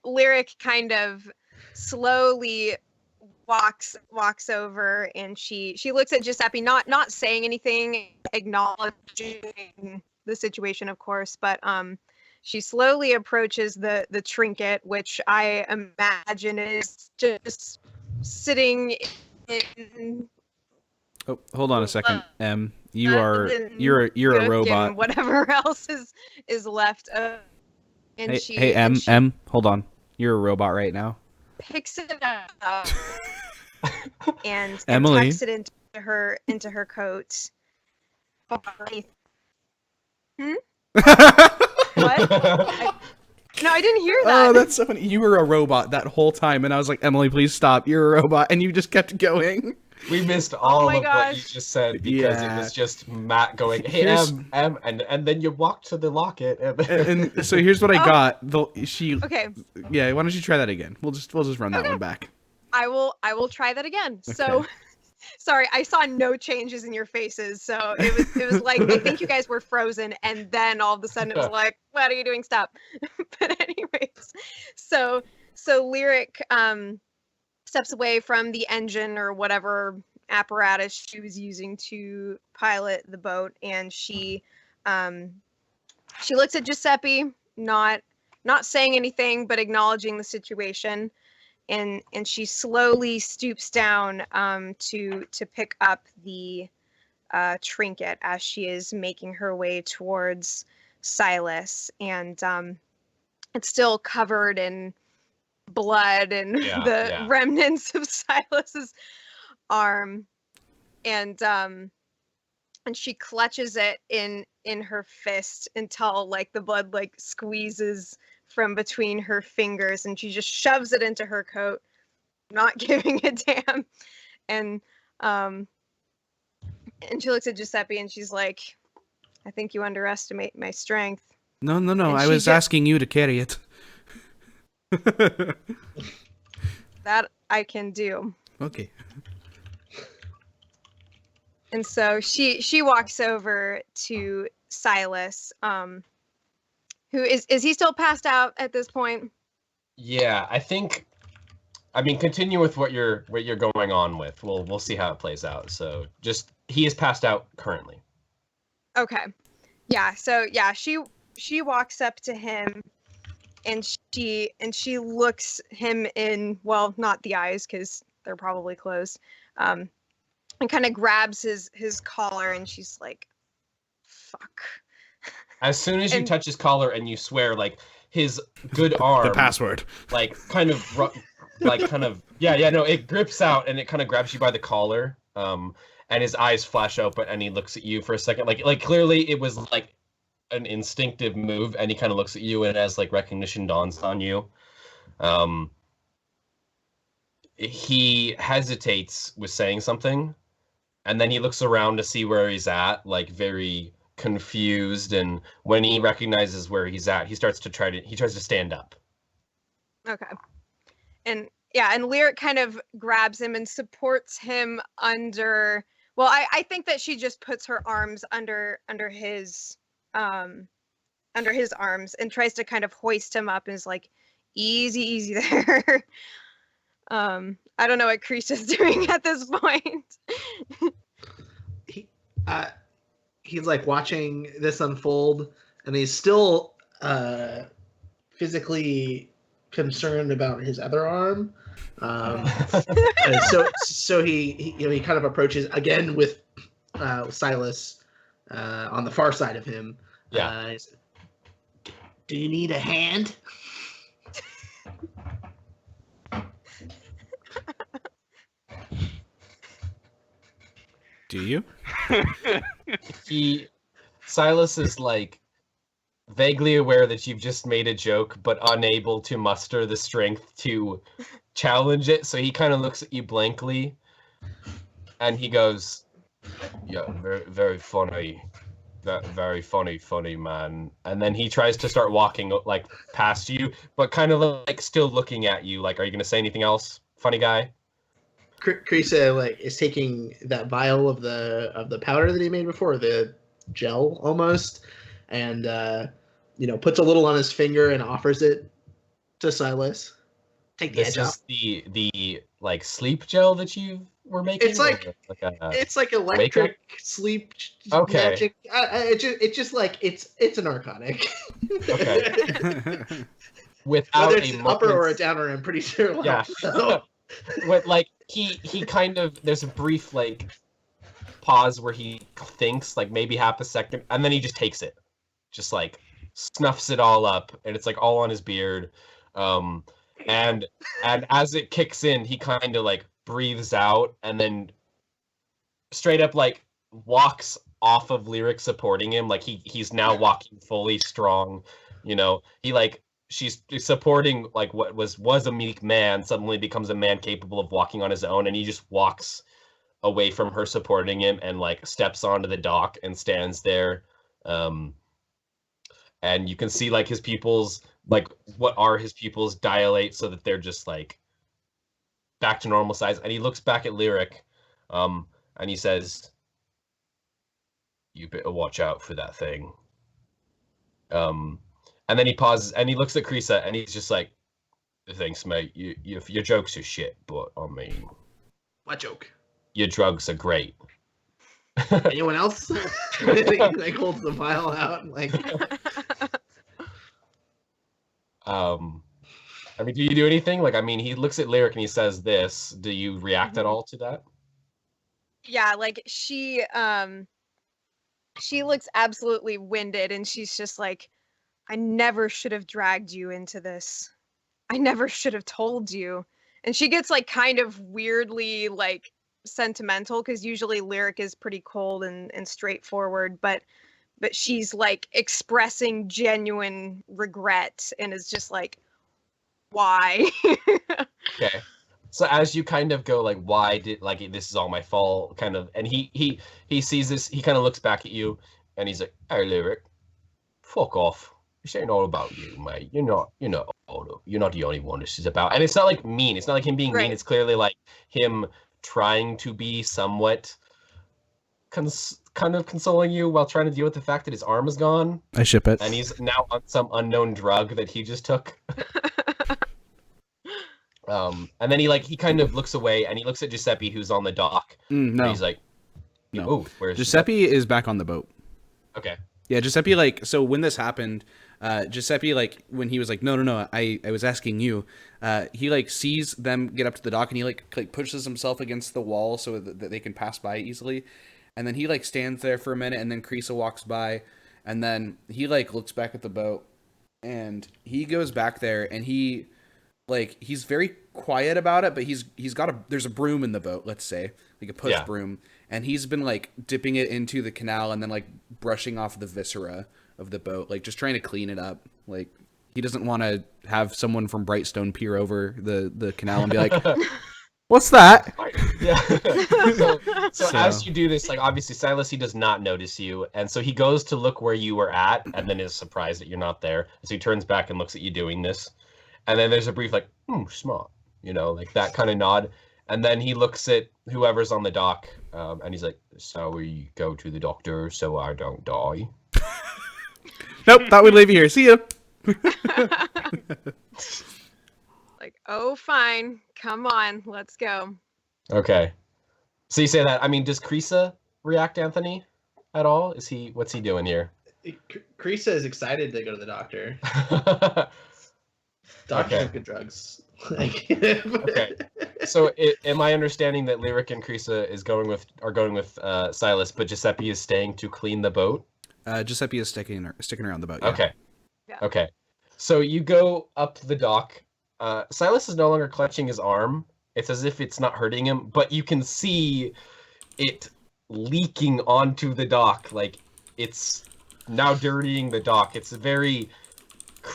Lyric kind of slowly walks over, and she looks at Giuseppe, not saying anything, acknowledging the situation, of course, but she slowly approaches the trinket, which I imagine is just sitting in. Oh, hold on a second. You're a Gook robot. and whatever else is left. And Hey, she hold on. You're a robot right now. picks it up and Emily. tucks it into her coat. Hmm? What? No, I didn't hear that. Oh, that's so funny. You were a robot that whole time, and I was like, Emily, please stop. You're a robot, and you just kept going. We missed all my of what you gosh. just said because it was just Matt going, "Hey, Here's- and then you walked to the locket." And so here's what I got. Okay, Yeah, why don't you try that again? We'll just run that one back. I will try that again. So Okay. sorry, I saw no changes in your faces. So it was like, I think you guys were frozen, and then all of a sudden it was like, what are you doing? Stop. But anyways, so Lyric steps away from the engine or whatever apparatus she was using to pilot the boat, and she looks at Giuseppe, not saying anything, but acknowledging the situation. And she slowly stoops down to pick up the trinket as she is making her way towards Silas, and it's still covered in blood and the remnants of Silas's arm, and she clutches it in her fist until like the blood like squeezes from between her fingers, and she just shoves it into her coat, not giving a damn. And she looks at Giuseppe and she's like, I think you underestimate my strength. No. And I she was asking you to carry it. That I can do. Okay. And so she walks over to Silas, who is he still passed out at this point? Yeah, I mean, continue with what you're going on with. We'll see how it plays out. So just he is passed out currently. Okay. Yeah, so yeah, she walks up to him and she looks him in, well, not the eyes because they're probably closed. And kind of grabs his collar and she's like, fuck. As soon as you And- touch his collar and you swear, like his good arm, The password. like kind of no, it grips out and it kind of grabs you by the collar, and his eyes flash open and he looks at you for a second, like clearly it was like an instinctive move, and he kind of looks at you and as like recognition dawns on you. He hesitates with saying something, and then he looks around to see where he's at, like very confused, and when he recognizes where he's at, he tries to stand up. Okay. And yeah, and Lyric kind of grabs him and supports him under, well, I think that she just puts her arms under his arms and tries to kind of hoist him up and is like, easy there. I don't know what Kreesa's doing at this point. He's like watching this unfold, and he's still physically concerned about his other arm. So he kind of approaches again with Silas on the far side of him. Yeah. Do you need a hand? Do you? Silas is like vaguely aware that you've just made a joke, but unable to muster the strength to challenge it. So he kind of looks at you blankly, and he goes, "Yeah, very, very funny. That very funny man." And then he tries to start walking like past you, but kind of like still looking at you. Like, are you gonna say anything else, funny guy? Kreesa like is taking that vial of the powder that he made before, the gel almost, and puts a little on his finger and offers it to Silas. Take the This edge off. is the like sleep gel that you were making. It's like it's like electric sleep Okay. magic. It's just like it's a narcotic. Okay. Without Whether it's a an upper or a moment's- downer, I'm pretty sure. Well, Yeah. so. What, like he kind of, there's a brief like pause where he thinks like maybe half a second, and then he just takes it, just like snuffs it all up, and it's like all on his beard, and as it kicks in, he kind of like breathes out and then straight up like walks off of Lyric supporting him, like he's now walking fully strong, he like she's supporting like what was a meek man suddenly becomes a man capable of walking on his own, and he just walks away from her supporting him and like steps onto the dock and stands there, and you can see like his pupils, like what are his pupils, dilate so that they're just like back to normal size, and he looks back at Lyric, and he says, "You better watch out for that thing." And then he pauses and he looks at Kreesa and he's just like, "Thanks, mate. Your jokes are shit, but I mean, What joke? your drugs are great." Anyone else? He like holds the vial out and like. I mean, do you do anything? Like, I mean, he looks at Lyric and he says this. Do you react at all to that? Yeah, like she looks absolutely winded and she's just like, I never should have dragged you into this. I never should have told you. And she gets like kind of weirdly like sentimental, because usually Lyric is pretty cold and straightforward, but she's like expressing genuine regret and is just like, why? Okay. So as you kind of go like, why did, like, this is all my fault, kind of, and he sees this, he kind of looks back at you and he's like, "Hey, Lyric, fuck off. This ain't all about you, mate. You're not the only one this is about." And it's not like mean. It's not like him being Right. mean. It's clearly like him trying to be somewhat kind of consoling you while trying to deal with the fact that his arm is gone I ship it. and he's now on some unknown drug that he just took. And then he kind of looks away and he looks at Giuseppe, who's on the dock. No. And he's like, No. "Oh, where's Giuseppe is back on the boat. Okay. Yeah, Giuseppe, like, so when this happened, Giuseppe, like, when he was like, no, I was asking you, he, like, sees them get up to the dock, and he, like pushes himself against the wall so that they can pass by easily, and then he, like, stands there for a minute, and then Krisa walks by, and then he, like, looks back at the boat, and he goes back there, and he, like, he's very quiet about it, but he's got there's a broom in the boat, let's say, like a push broom, and he's been, like, dipping it into the canal and then, like, brushing off the viscera of the boat, like, just trying to clean it up. Like, he doesn't want to have someone from Brightstone peer over the canal and be like, what's that? Yeah. so as you do this, like, obviously Silas, he does not notice you, and so he goes to look where you were at, and then is surprised that you're not there. So he turns back and looks at you doing this, and then there's a brief, like, smart, like that kind of nod. And then he looks at whoever's on the dock, and he's like, "So we go to the doctor so I don't die?" Nope, thought we'd leave you here. See ya. Like, oh, fine. Come on, let's go. Okay. So you say that. I mean, does Krisa react, Anthony, at all? What's he doing here? Krisa is excited to go to the doctor. Doctors Okay. have good drugs. Okay. So am I understanding that Lyric and Krisa are going with Silas, but Giuseppe is staying to clean the boat? Giuseppe is sticking around the boat. Yeah. Okay. Yeah. Okay. So you go up the dock. Silas is no longer clutching his arm. It's as if it's not hurting him, but you can see it leaking onto the dock. Like, it's now dirtying the dock. It's a very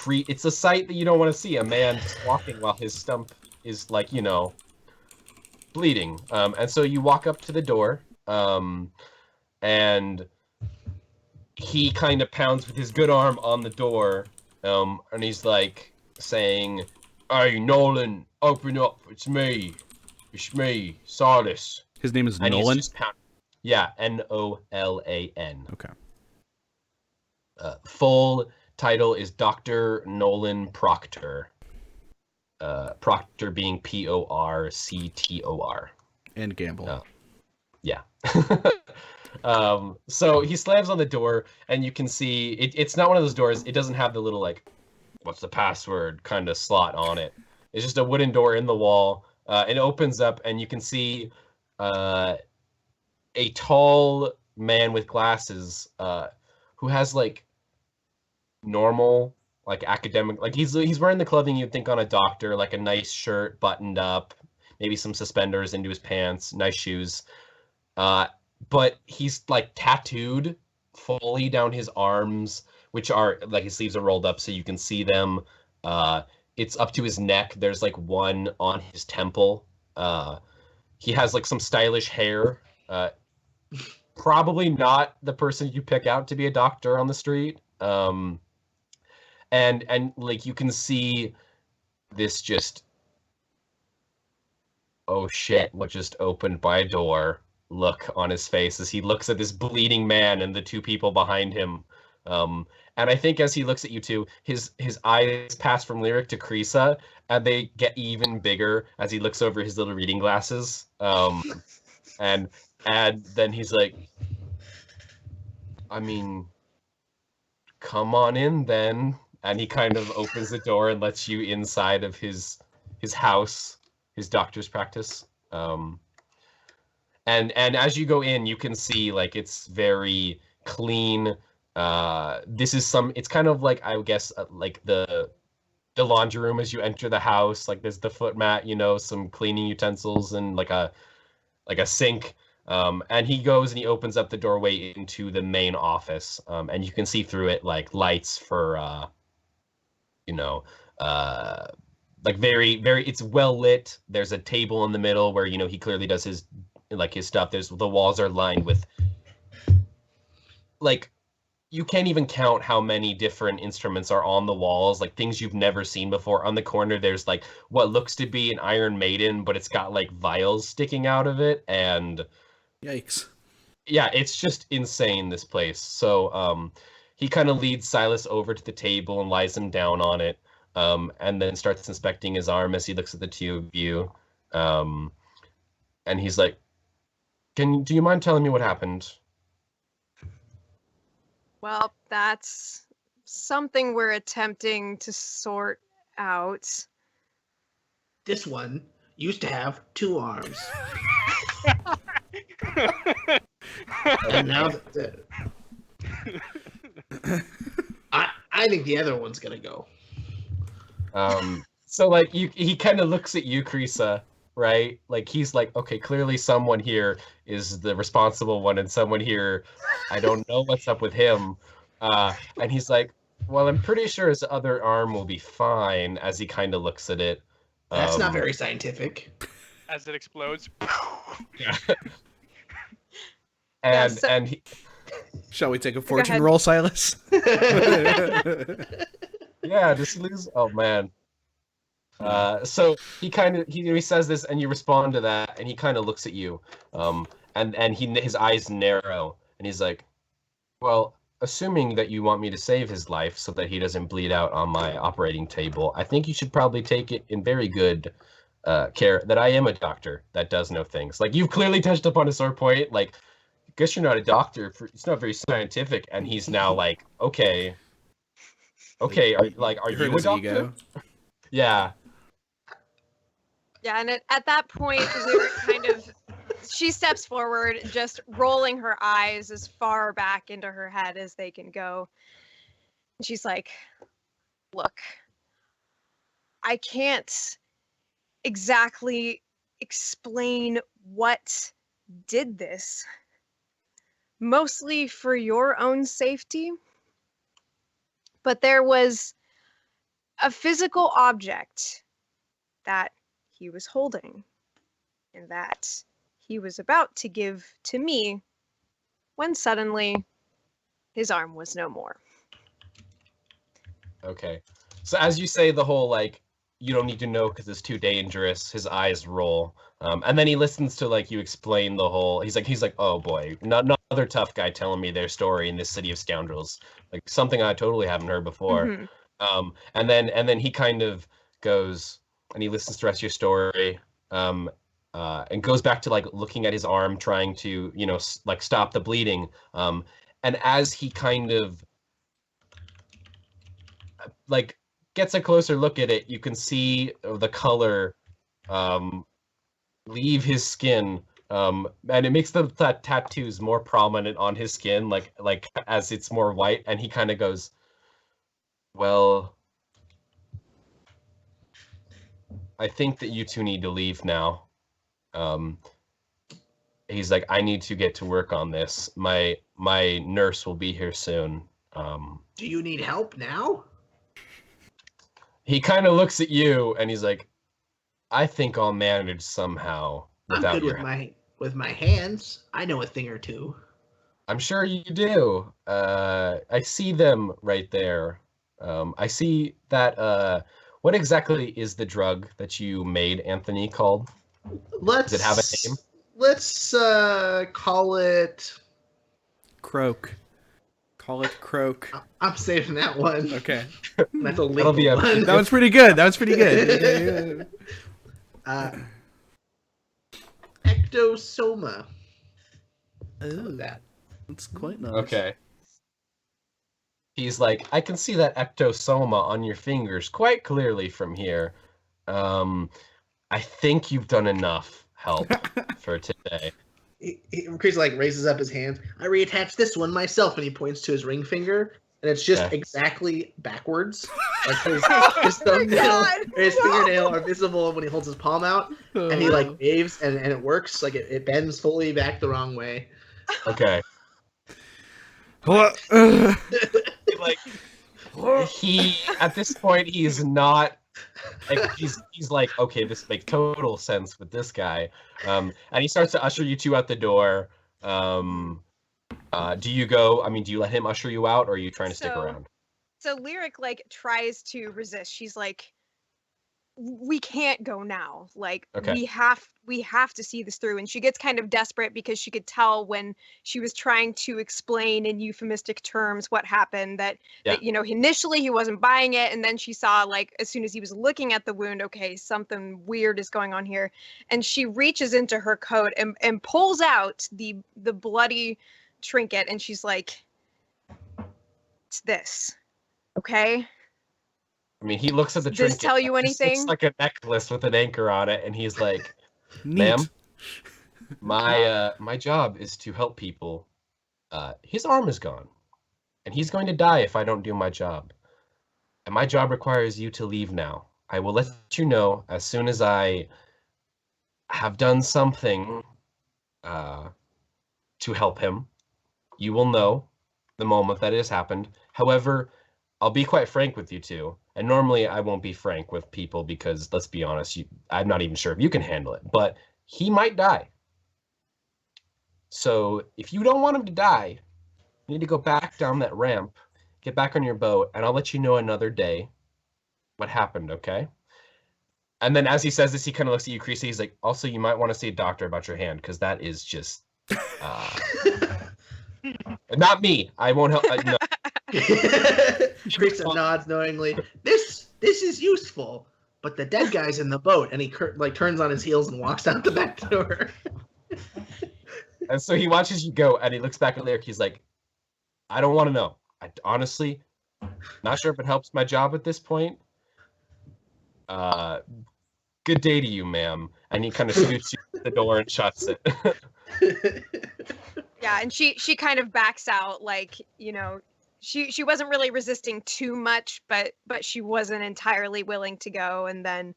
it's a sight that you don't want to see. A man walking while his stump is, like, bleeding. And so you walk up to the door, and he kind of pounds with his good arm on the door, and he's like saying, "Hey, Nolan, open up. It's me, Silas." His name is And Nolan. he's just yeah, Nolan. Okay. Full title is Dr. Nolan Proctor. Proctor being Porctor. And Gamble. Oh. Yeah. So he slams on the door, and you can see it's not one of those doors. It doesn't have the little, like, what's the password kind of slot on it. It's just a wooden door in the wall. It opens up, and you can see a tall man with glasses who has, like, normal, like, academic, like, he's wearing the clothing you'd think on a doctor, like a nice shirt buttoned up, maybe some suspenders into his pants, nice shoes, but he's, like, tattooed fully down his arms, which are, like, his sleeves are rolled up so you can see them. It's up to his neck. There's, like, one on his temple. He has, like, some stylish hair. Probably not the person you pick out to be a doctor on the street. And like, you can see this just, oh shit, what just opened by a door look on his face as he looks at this bleeding man and the two people behind him. And I think as he looks at you two, his eyes pass from Lyric to Krisa, and they get even bigger as he looks over his little reading glasses. And then he's like, I mean, come on in then. And he kind of opens the door and lets you inside of his house, his doctor's practice. And as you go in, you can see, like, it's very clean. It's kind of like, I guess, like the laundry room as you enter the house. Like, there's the foot mat, some cleaning utensils, and like a sink. And he goes and he opens up the doorway into the main office, and you can see through it, like, lights for like, very, very, it's well lit. There's a table in the middle where, he clearly does his stuff. The walls are lined with, like, you can't even count how many different instruments are on the walls, like, things you've never seen before. On the corner, there's, like, what looks to be an Iron Maiden, but it's got, like, vials sticking out of it, and Yikes. yeah, it's just insane, this place. So he kind of leads Silas over to the table and lies him down on it, and then starts inspecting his arm as he looks at the two of you. Um, and he's like, do you mind telling me what happened? Well, that's something we're attempting to sort out. This one used to have 2 arms. And now I think the other one's gonna go. So like he kind of looks at you, Krisa, right? Like he's like, okay, clearly someone here is the responsible one, and someone here, I don't know what's up with him. And he's like, well, I'm pretty sure his other arm will be fine. As he kind of looks at it. That's not very scientific. As it explodes. Yeah. Yeah, and he, Shall we take a ahead. fortune roll, Silas? yeah, does he lose? Oh man. So he says this, and you respond to that, and he kind of looks at you, and his eyes narrow, and he's like, well, assuming that you want me to save his life so that he doesn't bleed out on my operating table, I think you should probably take it in very good care that I am a doctor that does know things. Like, you've clearly touched upon a sore point. Like, I guess you're not a doctor. It's not very scientific. And he's now like, okay, are Hurt you a his doctor? ego. Yeah. Yeah, and at that point, Lyric kind of, she steps forward, just rolling her eyes as far back into her head as they can go. And she's like, look, I can't exactly explain what did this, mostly for your own safety, but there was a physical object that he was holding and that he was about to give to me when suddenly his arm was no more. Okay. So as you say the whole, like, you don't need to know because it's too dangerous, his eyes roll. And then he listens to, like, you explain the whole, he's like, oh boy, another tough guy telling me their story in this city of scoundrels. Like, something I totally haven't heard before. Mm-hmm. And then he kind of goes, and he listens to the rest of your story, and goes back to, like, looking at his arm, trying to, like, stop the bleeding. And as he kind of, like, gets a closer look at it, you can see the color leave his skin, and it makes the tattoos more prominent on his skin, like as it's more white. And he kind of goes, well, I think that you two need to leave now. He's like, I need to get to work on this. My nurse will be here soon. Do you need help now? He kind of looks at you and he's like, I think I'll manage somehow without I'm good your with my hands. I know a thing or two. I'm sure you do. I see them right there. I see that. What exactly is the drug that you made, Anthony, called? Does it have a name? Let's call it Croak. Call it croak. I'm saving that one. Okay. That's a legal one. That was pretty good. Ectosoma. Ooh, That. that's quite nice. Okay. He's like, I can see that ectosoma on your fingers quite clearly from here. I think you've done enough help for today. Chris like raises up his hands. I reattached this one myself, and he points to his ring finger, and it's just exactly backwards. Like his thumbnail, his fingernail are visible when he holds his palm out, and he like waves, and it works. Like it bends fully back the wrong way. Okay. Like, he at this point he's not. Like, he's like, okay, this makes total sense with this guy, and he starts to usher you two out the door. Do you go? I mean, do you let him usher you out, or are you trying to stick around? So Lyric like tries to resist. She's like, we can't go now. Like Okay. we have to see this through. And she gets kind of desperate because she could tell when she was trying to explain in euphemistic terms what happened that initially he wasn't buying it, and then she saw, like, as soon as he was looking at the wound, okay, something weird is going on here. And she reaches into her coat and pulls out the bloody trinket, and she's like, it's this. Okay? I mean, he looks at the Does trinket. this tell you This looks anything? like a necklace with an anchor on it, and he's like, Neat. "Ma'am, my job is to help people. His arm is gone, and he's going to die if I don't do my job. And my job requires you to leave now. I will let you know as soon as I have done something to help him. You will know the moment that it has happened. However, I'll be quite frank with you two. And normally I won't be frank with people because, let's be honest, I'm not even sure if you can handle it. But he might die. So if you don't want him to die, you need to go back down that ramp, get back on your boat, and I'll let you know another day what happened, okay?" And then as he says this, he kind of looks at you, Creasy. He's like, "Also, you might want to see a doctor about your hand, because that is just... not me. I won't help. No. Creasy nods knowingly. This is useful, but the dead guy's in the boat, and he turns on his heels and walks out the back door. And so he watches you go, and he looks back at Lyric. He's like, "I don't want to know. I honestly, not sure if it helps my job at this point. Good day to you, ma'am." And he kind of scoots you to the door and shuts it. Yeah, and she kind of backs out, like, she wasn't really resisting too much, but she wasn't entirely willing to go. And then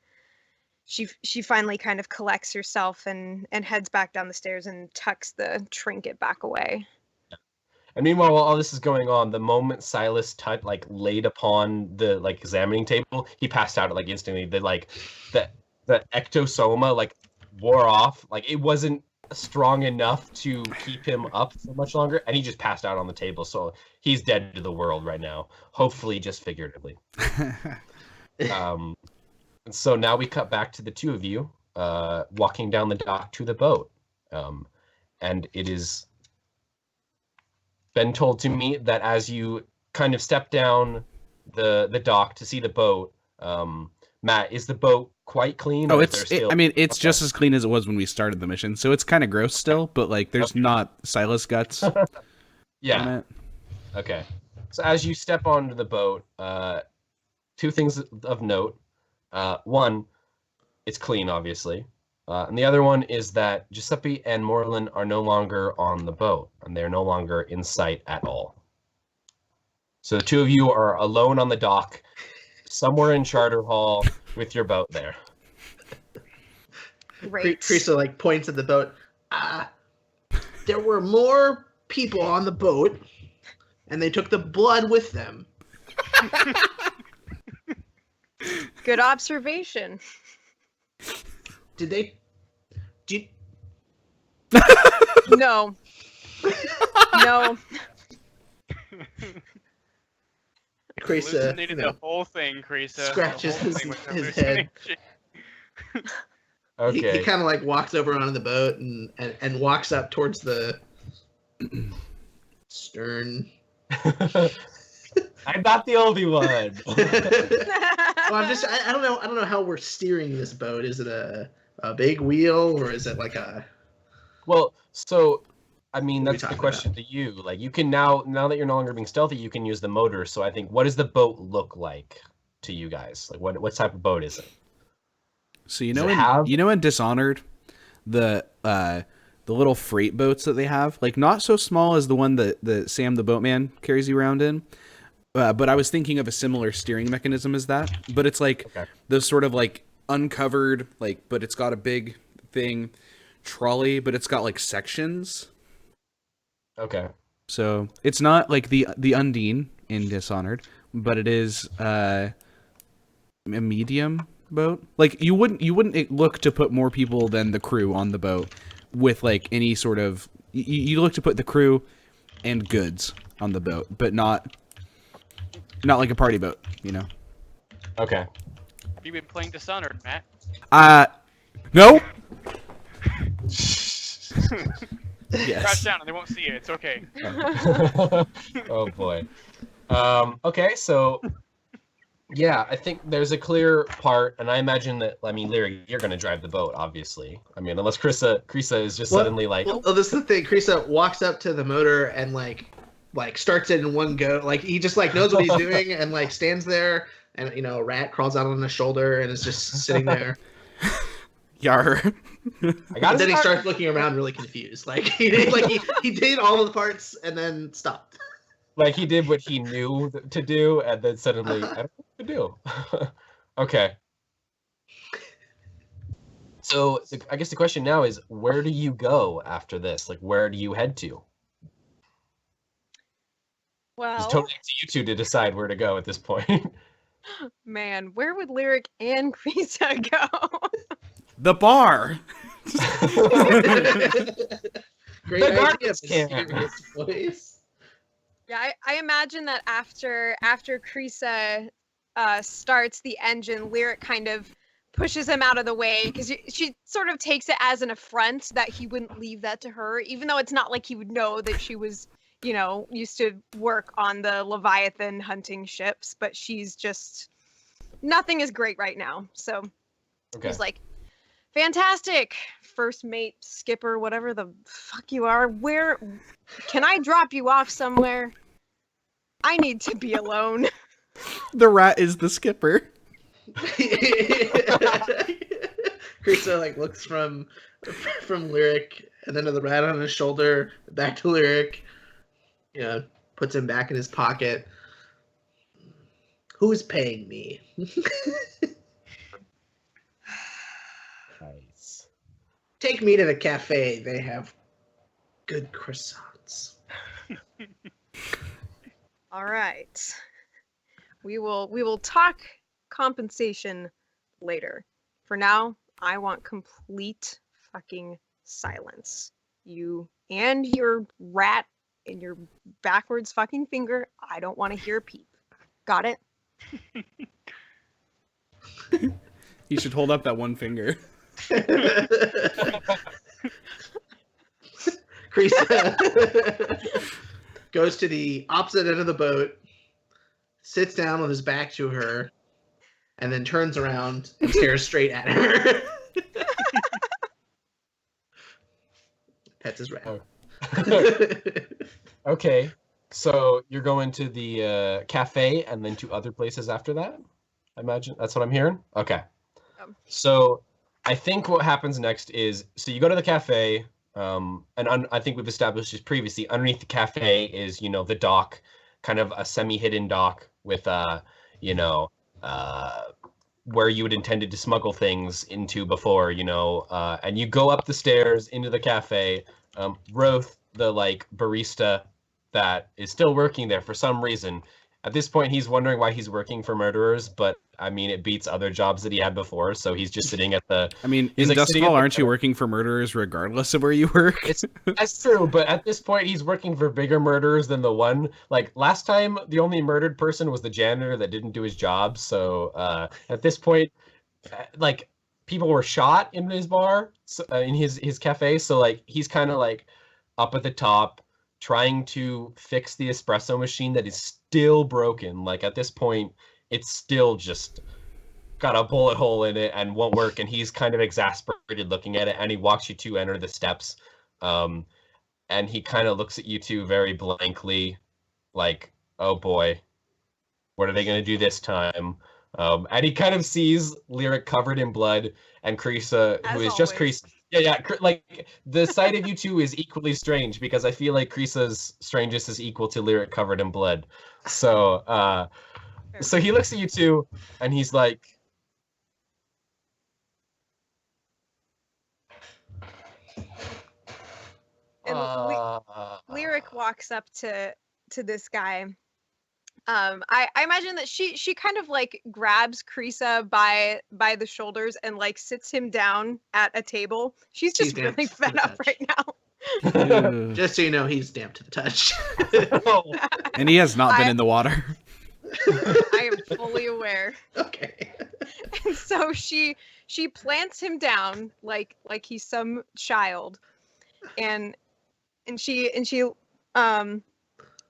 she finally kind of collects herself and heads back down the stairs and tucks the trinket back away. And meanwhile, while all this is going on, the moment Silas laid upon the examining table, he passed out instantly. The ectosoma wore off. It wasn't strong enough to keep him up for much longer, and he just passed out on the table. So he's dead to the world right now. Hopefully, just figuratively. And so now we cut back to the two of you walking down the dock to the boat, and it is been told to me that as you kind of step down the dock to see the boat, Matt, is the boat quite clean? Oh, it's just as clean as it was when we started the mission. So it's kind of gross still, but there's not Silas guts. Yeah. On it. Okay. So as you step onto the boat, two things of note. One, it's clean, obviously. And the other one is that Giuseppe and Moreland are no longer on the boat, and they're no longer in sight at all. So the two of you are alone on the dock, somewhere in Charter Hall, with your boat there. Great. Creasy points at the boat. There were more people on the boat, and they took the blood with them. Good observation. Did they? No. No. Creasy Hallucinated the whole thing, Creasy. scratches The whole his thing was head. hallucination. Okay. He kind of walks over onto the boat and walks up towards the stern. I'm not the only one. Well, I don't know how we're steering this boat. Is it a big wheel, or is it a... Well, so I mean, What are we that's the talking question to you. You can now that you're no longer being stealthy, you can use the motor. So I think, what does the boat look like to you guys? What type of boat is it? So in Dishonored, the little freight boats that they have, not so small as the one that Sam the Boatman carries you around in, but I was thinking of a similar steering mechanism as that. But it's those sort of uncovered, but it's got a big thing trolley, but it's got sections. Okay. So it's not like the Undine in Dishonored, but it is a medium boat. You wouldn't look to put more people than the crew on the boat with any sort of. You look to put the crew and goods on the boat, but not like a party boat, Okay. you been playing Dishonored, Matt? No. Crouch Yes. down and they won't see you. It's okay. Oh boy. Okay, so yeah, I think there's a clear part, and I imagine that. I mean, Lyric, you're going to drive the boat, obviously. I mean, unless Krisa is just suddenly like. Well, this is the thing. Krisa walks up to the motor and like starts it in one go. Like he just like knows what he's doing and like stands there, and a rat crawls out on his shoulder and is just sitting there. Yar. I gotta And then he start- starts looking around really confused. Like he did all of the parts and then stopped. Like he did what he knew to do, and then suddenly, I don't know what to do. Okay. So I guess the question now is, where do you go after this? Like, where do you head to? It's Well, totally up to you two to decide where to go at this point. man, where would Lyric and Krisa go? The bar. Great The idea, garbage can. mysterious voice. Yeah, I imagine that after Krisa starts the engine, Lyric kind of pushes him out of the way because she sort of takes it as an affront that he wouldn't leave that to her, even though it's not like he would know that she was, used to work on the Leviathan hunting ships, but she's just nothing is great right now. So Okay. he's like, fantastic, first mate, skipper, whatever the fuck you are. Where can I drop you off somewhere? I need to be alone. The rat is the skipper. Krisa like looks from Lyric and then to the rat on his shoulder, back to Lyric. Puts him back in his pocket. Who's paying me? Nice. Take me to the cafe. They have good croissants. All right. We will talk compensation later. For now, I want complete fucking silence. You and your rat and your backwards fucking finger, I don't want to hear a peep. Got it? You should hold up that one finger. Krisa goes to the opposite end of the boat, sits down with his back to her, and then turns around and stares straight at her. Pets his rat. Okay, so you're going to the cafe and then to other places after that? I imagine that's what I'm hearing? Okay. So I think what happens next is, so you go to the cafe, I think we've established this previously, underneath the cafe is, the dock, kind of a semi-hidden dock with, where you had intended to smuggle things into before, and you go up the stairs into the cafe. Roth, the barista that is still working there for some reason. At this point, he's wondering why he's working for murderers, but I mean, it beats other jobs that he had before. So he's just sitting at the. I mean, He's in like sitting at Doskvol, the aren't you counter. working for murderers regardless of where you work? That's true, but at this point, he's working for bigger murderers than the one. Like last time, the only murdered person was the janitor that didn't do his job. So at this point, people were shot in his bar, in his cafe. So he's kind of up at the top, trying to fix the espresso machine that is still broken. At this point, it's still just got a bullet hole in it and won't work. And he's kind of exasperated looking at it. And he walks you to enter the steps. And he kind of looks at you two very blankly, like, oh boy, what are they going to do this time? And he kind of sees Lyric covered in blood and Krisa, who As is just always. Krisa. Yeah. The sight of you two is equally strange because I feel like Krisa's strangeness is equal to Lyric covered in blood. So, so he looks at you two and he's like, And Lyric walks up to this guy. I imagine that she kind of grabs Krisa by the shoulders and sits him down at a table. She's He's just really danced fed to up touch. right now. Ugh. Just so you know, he's damp to the touch. And he has not been in the water. I am fully aware. Okay. And so she plants him down like he's some child, and she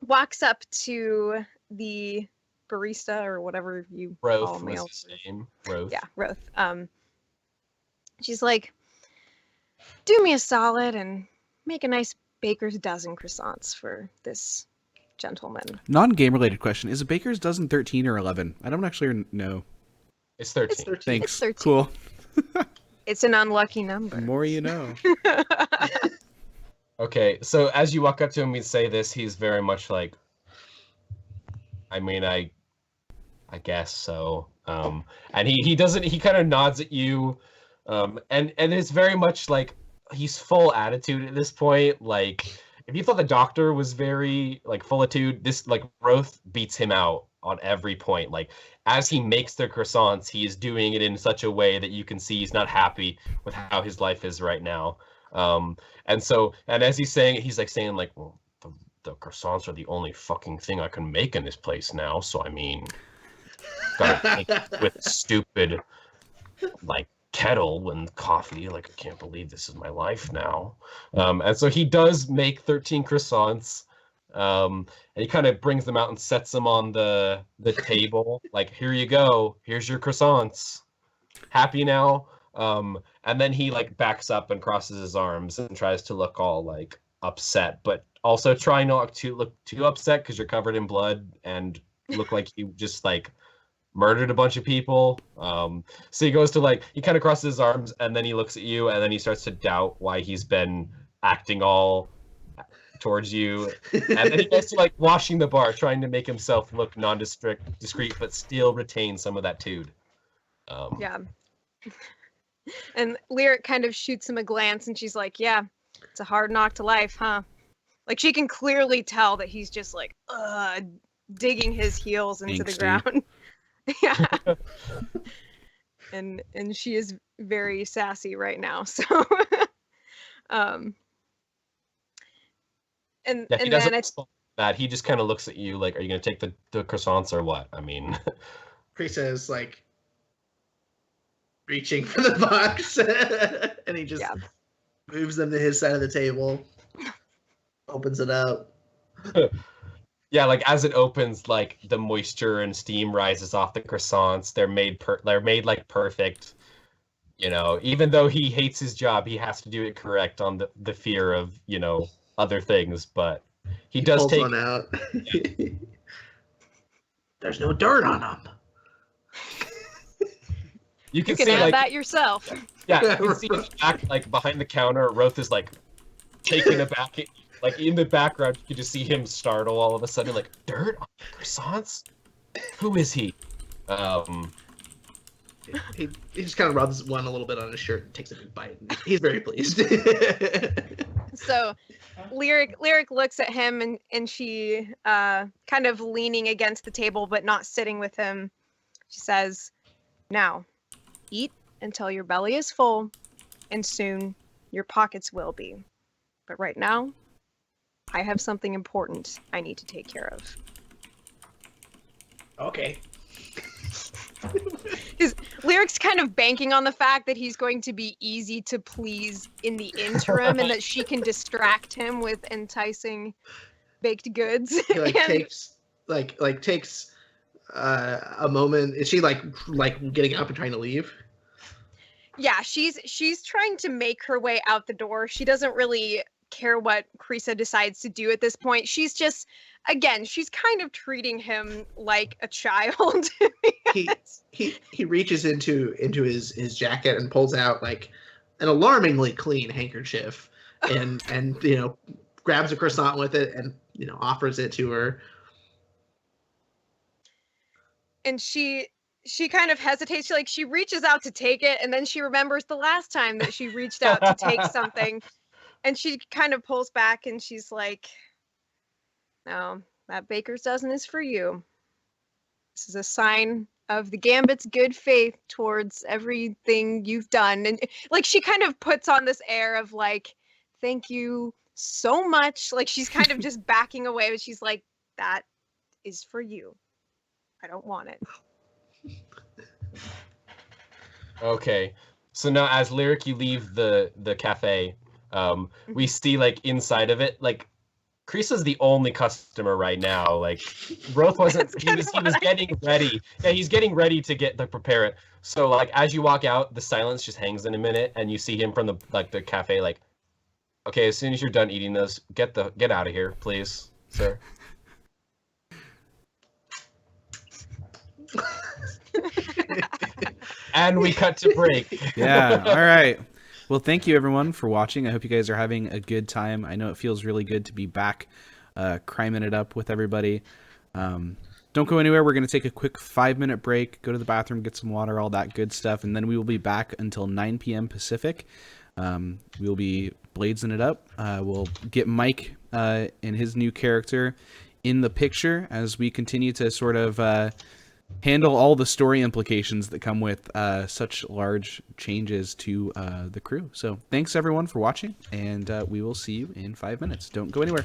walks up to the barista or whatever you call Roth him. was his name. Roth. Yeah, Roth. She's like, do me a solid and make a nice baker's dozen croissants for this gentleman. Non-game related question: is a baker's dozen 13 or 11? I don't actually know. It's 13. It's 13. Thanks. It's 13. Cool. It's an unlucky number. The more you know. Okay, so as you walk up to him and say this, he's very much like, I mean, I guess so. And he doesn't, he kind of nods at you, and it's very much like he's full attitude at this point. Like, if you thought the doctor was very like full attitude, this like Roth beats him out on every point. Like, as he makes the croissants, he is doing it in such a way that you can see he's not happy with how his life is right now. And as he's saying it, he's like saying like, well, the croissants are the only fucking thing I can make in this place now. So I mean, gotta make it with stupid like kettle and coffee. Like, I can't believe this is my life now. And so he does make 13 croissants. And he kind of brings them out and sets them on the table. Like, here you go. Here's your croissants. Happy now? And then he like backs up and crosses his arms and tries to look all like upset, but also try not to look too upset because you're covered in blood and look like you just like murdered a bunch of people. So he goes to like, he kind of crosses his arms and then he looks at you and then he starts to doubt why he's been acting all towards you. And then he goes to like washing the bar, trying to make himself look discreet, but still retain some of that tude. Yeah. And Lyric kind of shoots him a glance and she's like, yeah, it's a hard knock to life, huh? Like, she can clearly tell that he's just like, digging his heels into the ground. Yeah. And she is very sassy right now, so and Yeah, he and doesn't then it's respond to that. He just kind of looks at you like, are you going to take the croissants or what? I mean, Krisa is like reaching for the box, and he just moves them to his side of the table, opens it up. yeah, like as it opens, like the moisture and steam rises off the croissants. They're made like perfect. You know, even though he hates his job, he has to do it correct on the fear of, you know, other things. But he does pulls take one out. There's no dirt on them. You you can can see have like that yourself. yeah, you can see in the back, like behind the counter, Roth is like taken aback. Like in the background, you can just see him startle all of a sudden, like, dirt on croissants? Who is he? He just kind of rubs one a little bit on his shirt and takes a big bite. He's very pleased. So Lyric looks at him and she kind of leaning against the table but not sitting with him. She says, now, eat until your belly is full, and soon your pockets will be. But right now, I have something important I need to take care of. Okay. Lyric's kind of banking on the fact that he's going to be easy to please in the interim and that she can distract him with enticing baked goods. He like takes a moment. Is she like getting up and trying to leave? Yeah, she's trying to make her way out the door. She doesn't really care what Krisa decides to do at this point. She's just, again, she's kind of treating him like a child. he reaches into his jacket and pulls out like an alarmingly clean handkerchief and you know, grabs a croissant with it and, you know, offers it to her. And she kind of hesitates. She reaches out to take it, and then she remembers the last time that she reached out to take something, and she kind of pulls back and she's like, no, that baker's dozen is for you. This is a sign of the Gambit's good faith towards everything you've done. And like, she kind of puts on this air of like, thank you so much. Like, she's kind of just backing away, but she's like, that is for you. I don't want it. Okay. So now, as Lyric, you leave the cafe. We see like inside of it, like Krisa's the only customer right now. Like Roth wasn't. That's He kinda was what I getting ready. Yeah, he's getting ready to prepare it. So like as you walk out, the silence just hangs in a minute, and you see him from the cafe. Like, okay, as soon as you're done eating this, get out of here, please, sir. And we cut to break. Yeah. All right. Well, thank you everyone for watching. I hope you guys are having a good time. I know it feels really good to be back, criming it up with everybody. Don't go anywhere. We're going to take a quick 5-minute break, go to the bathroom, get some water, all that good stuff, and then we will be back until 9 p.m. Pacific. We'll be bladesing it up. We'll get Mike and his new character in the picture as we continue to sort of handle all the story implications that come with such large changes to the crew. So thanks everyone for watching, and we will see you in 5 minutes. Don't go anywhere.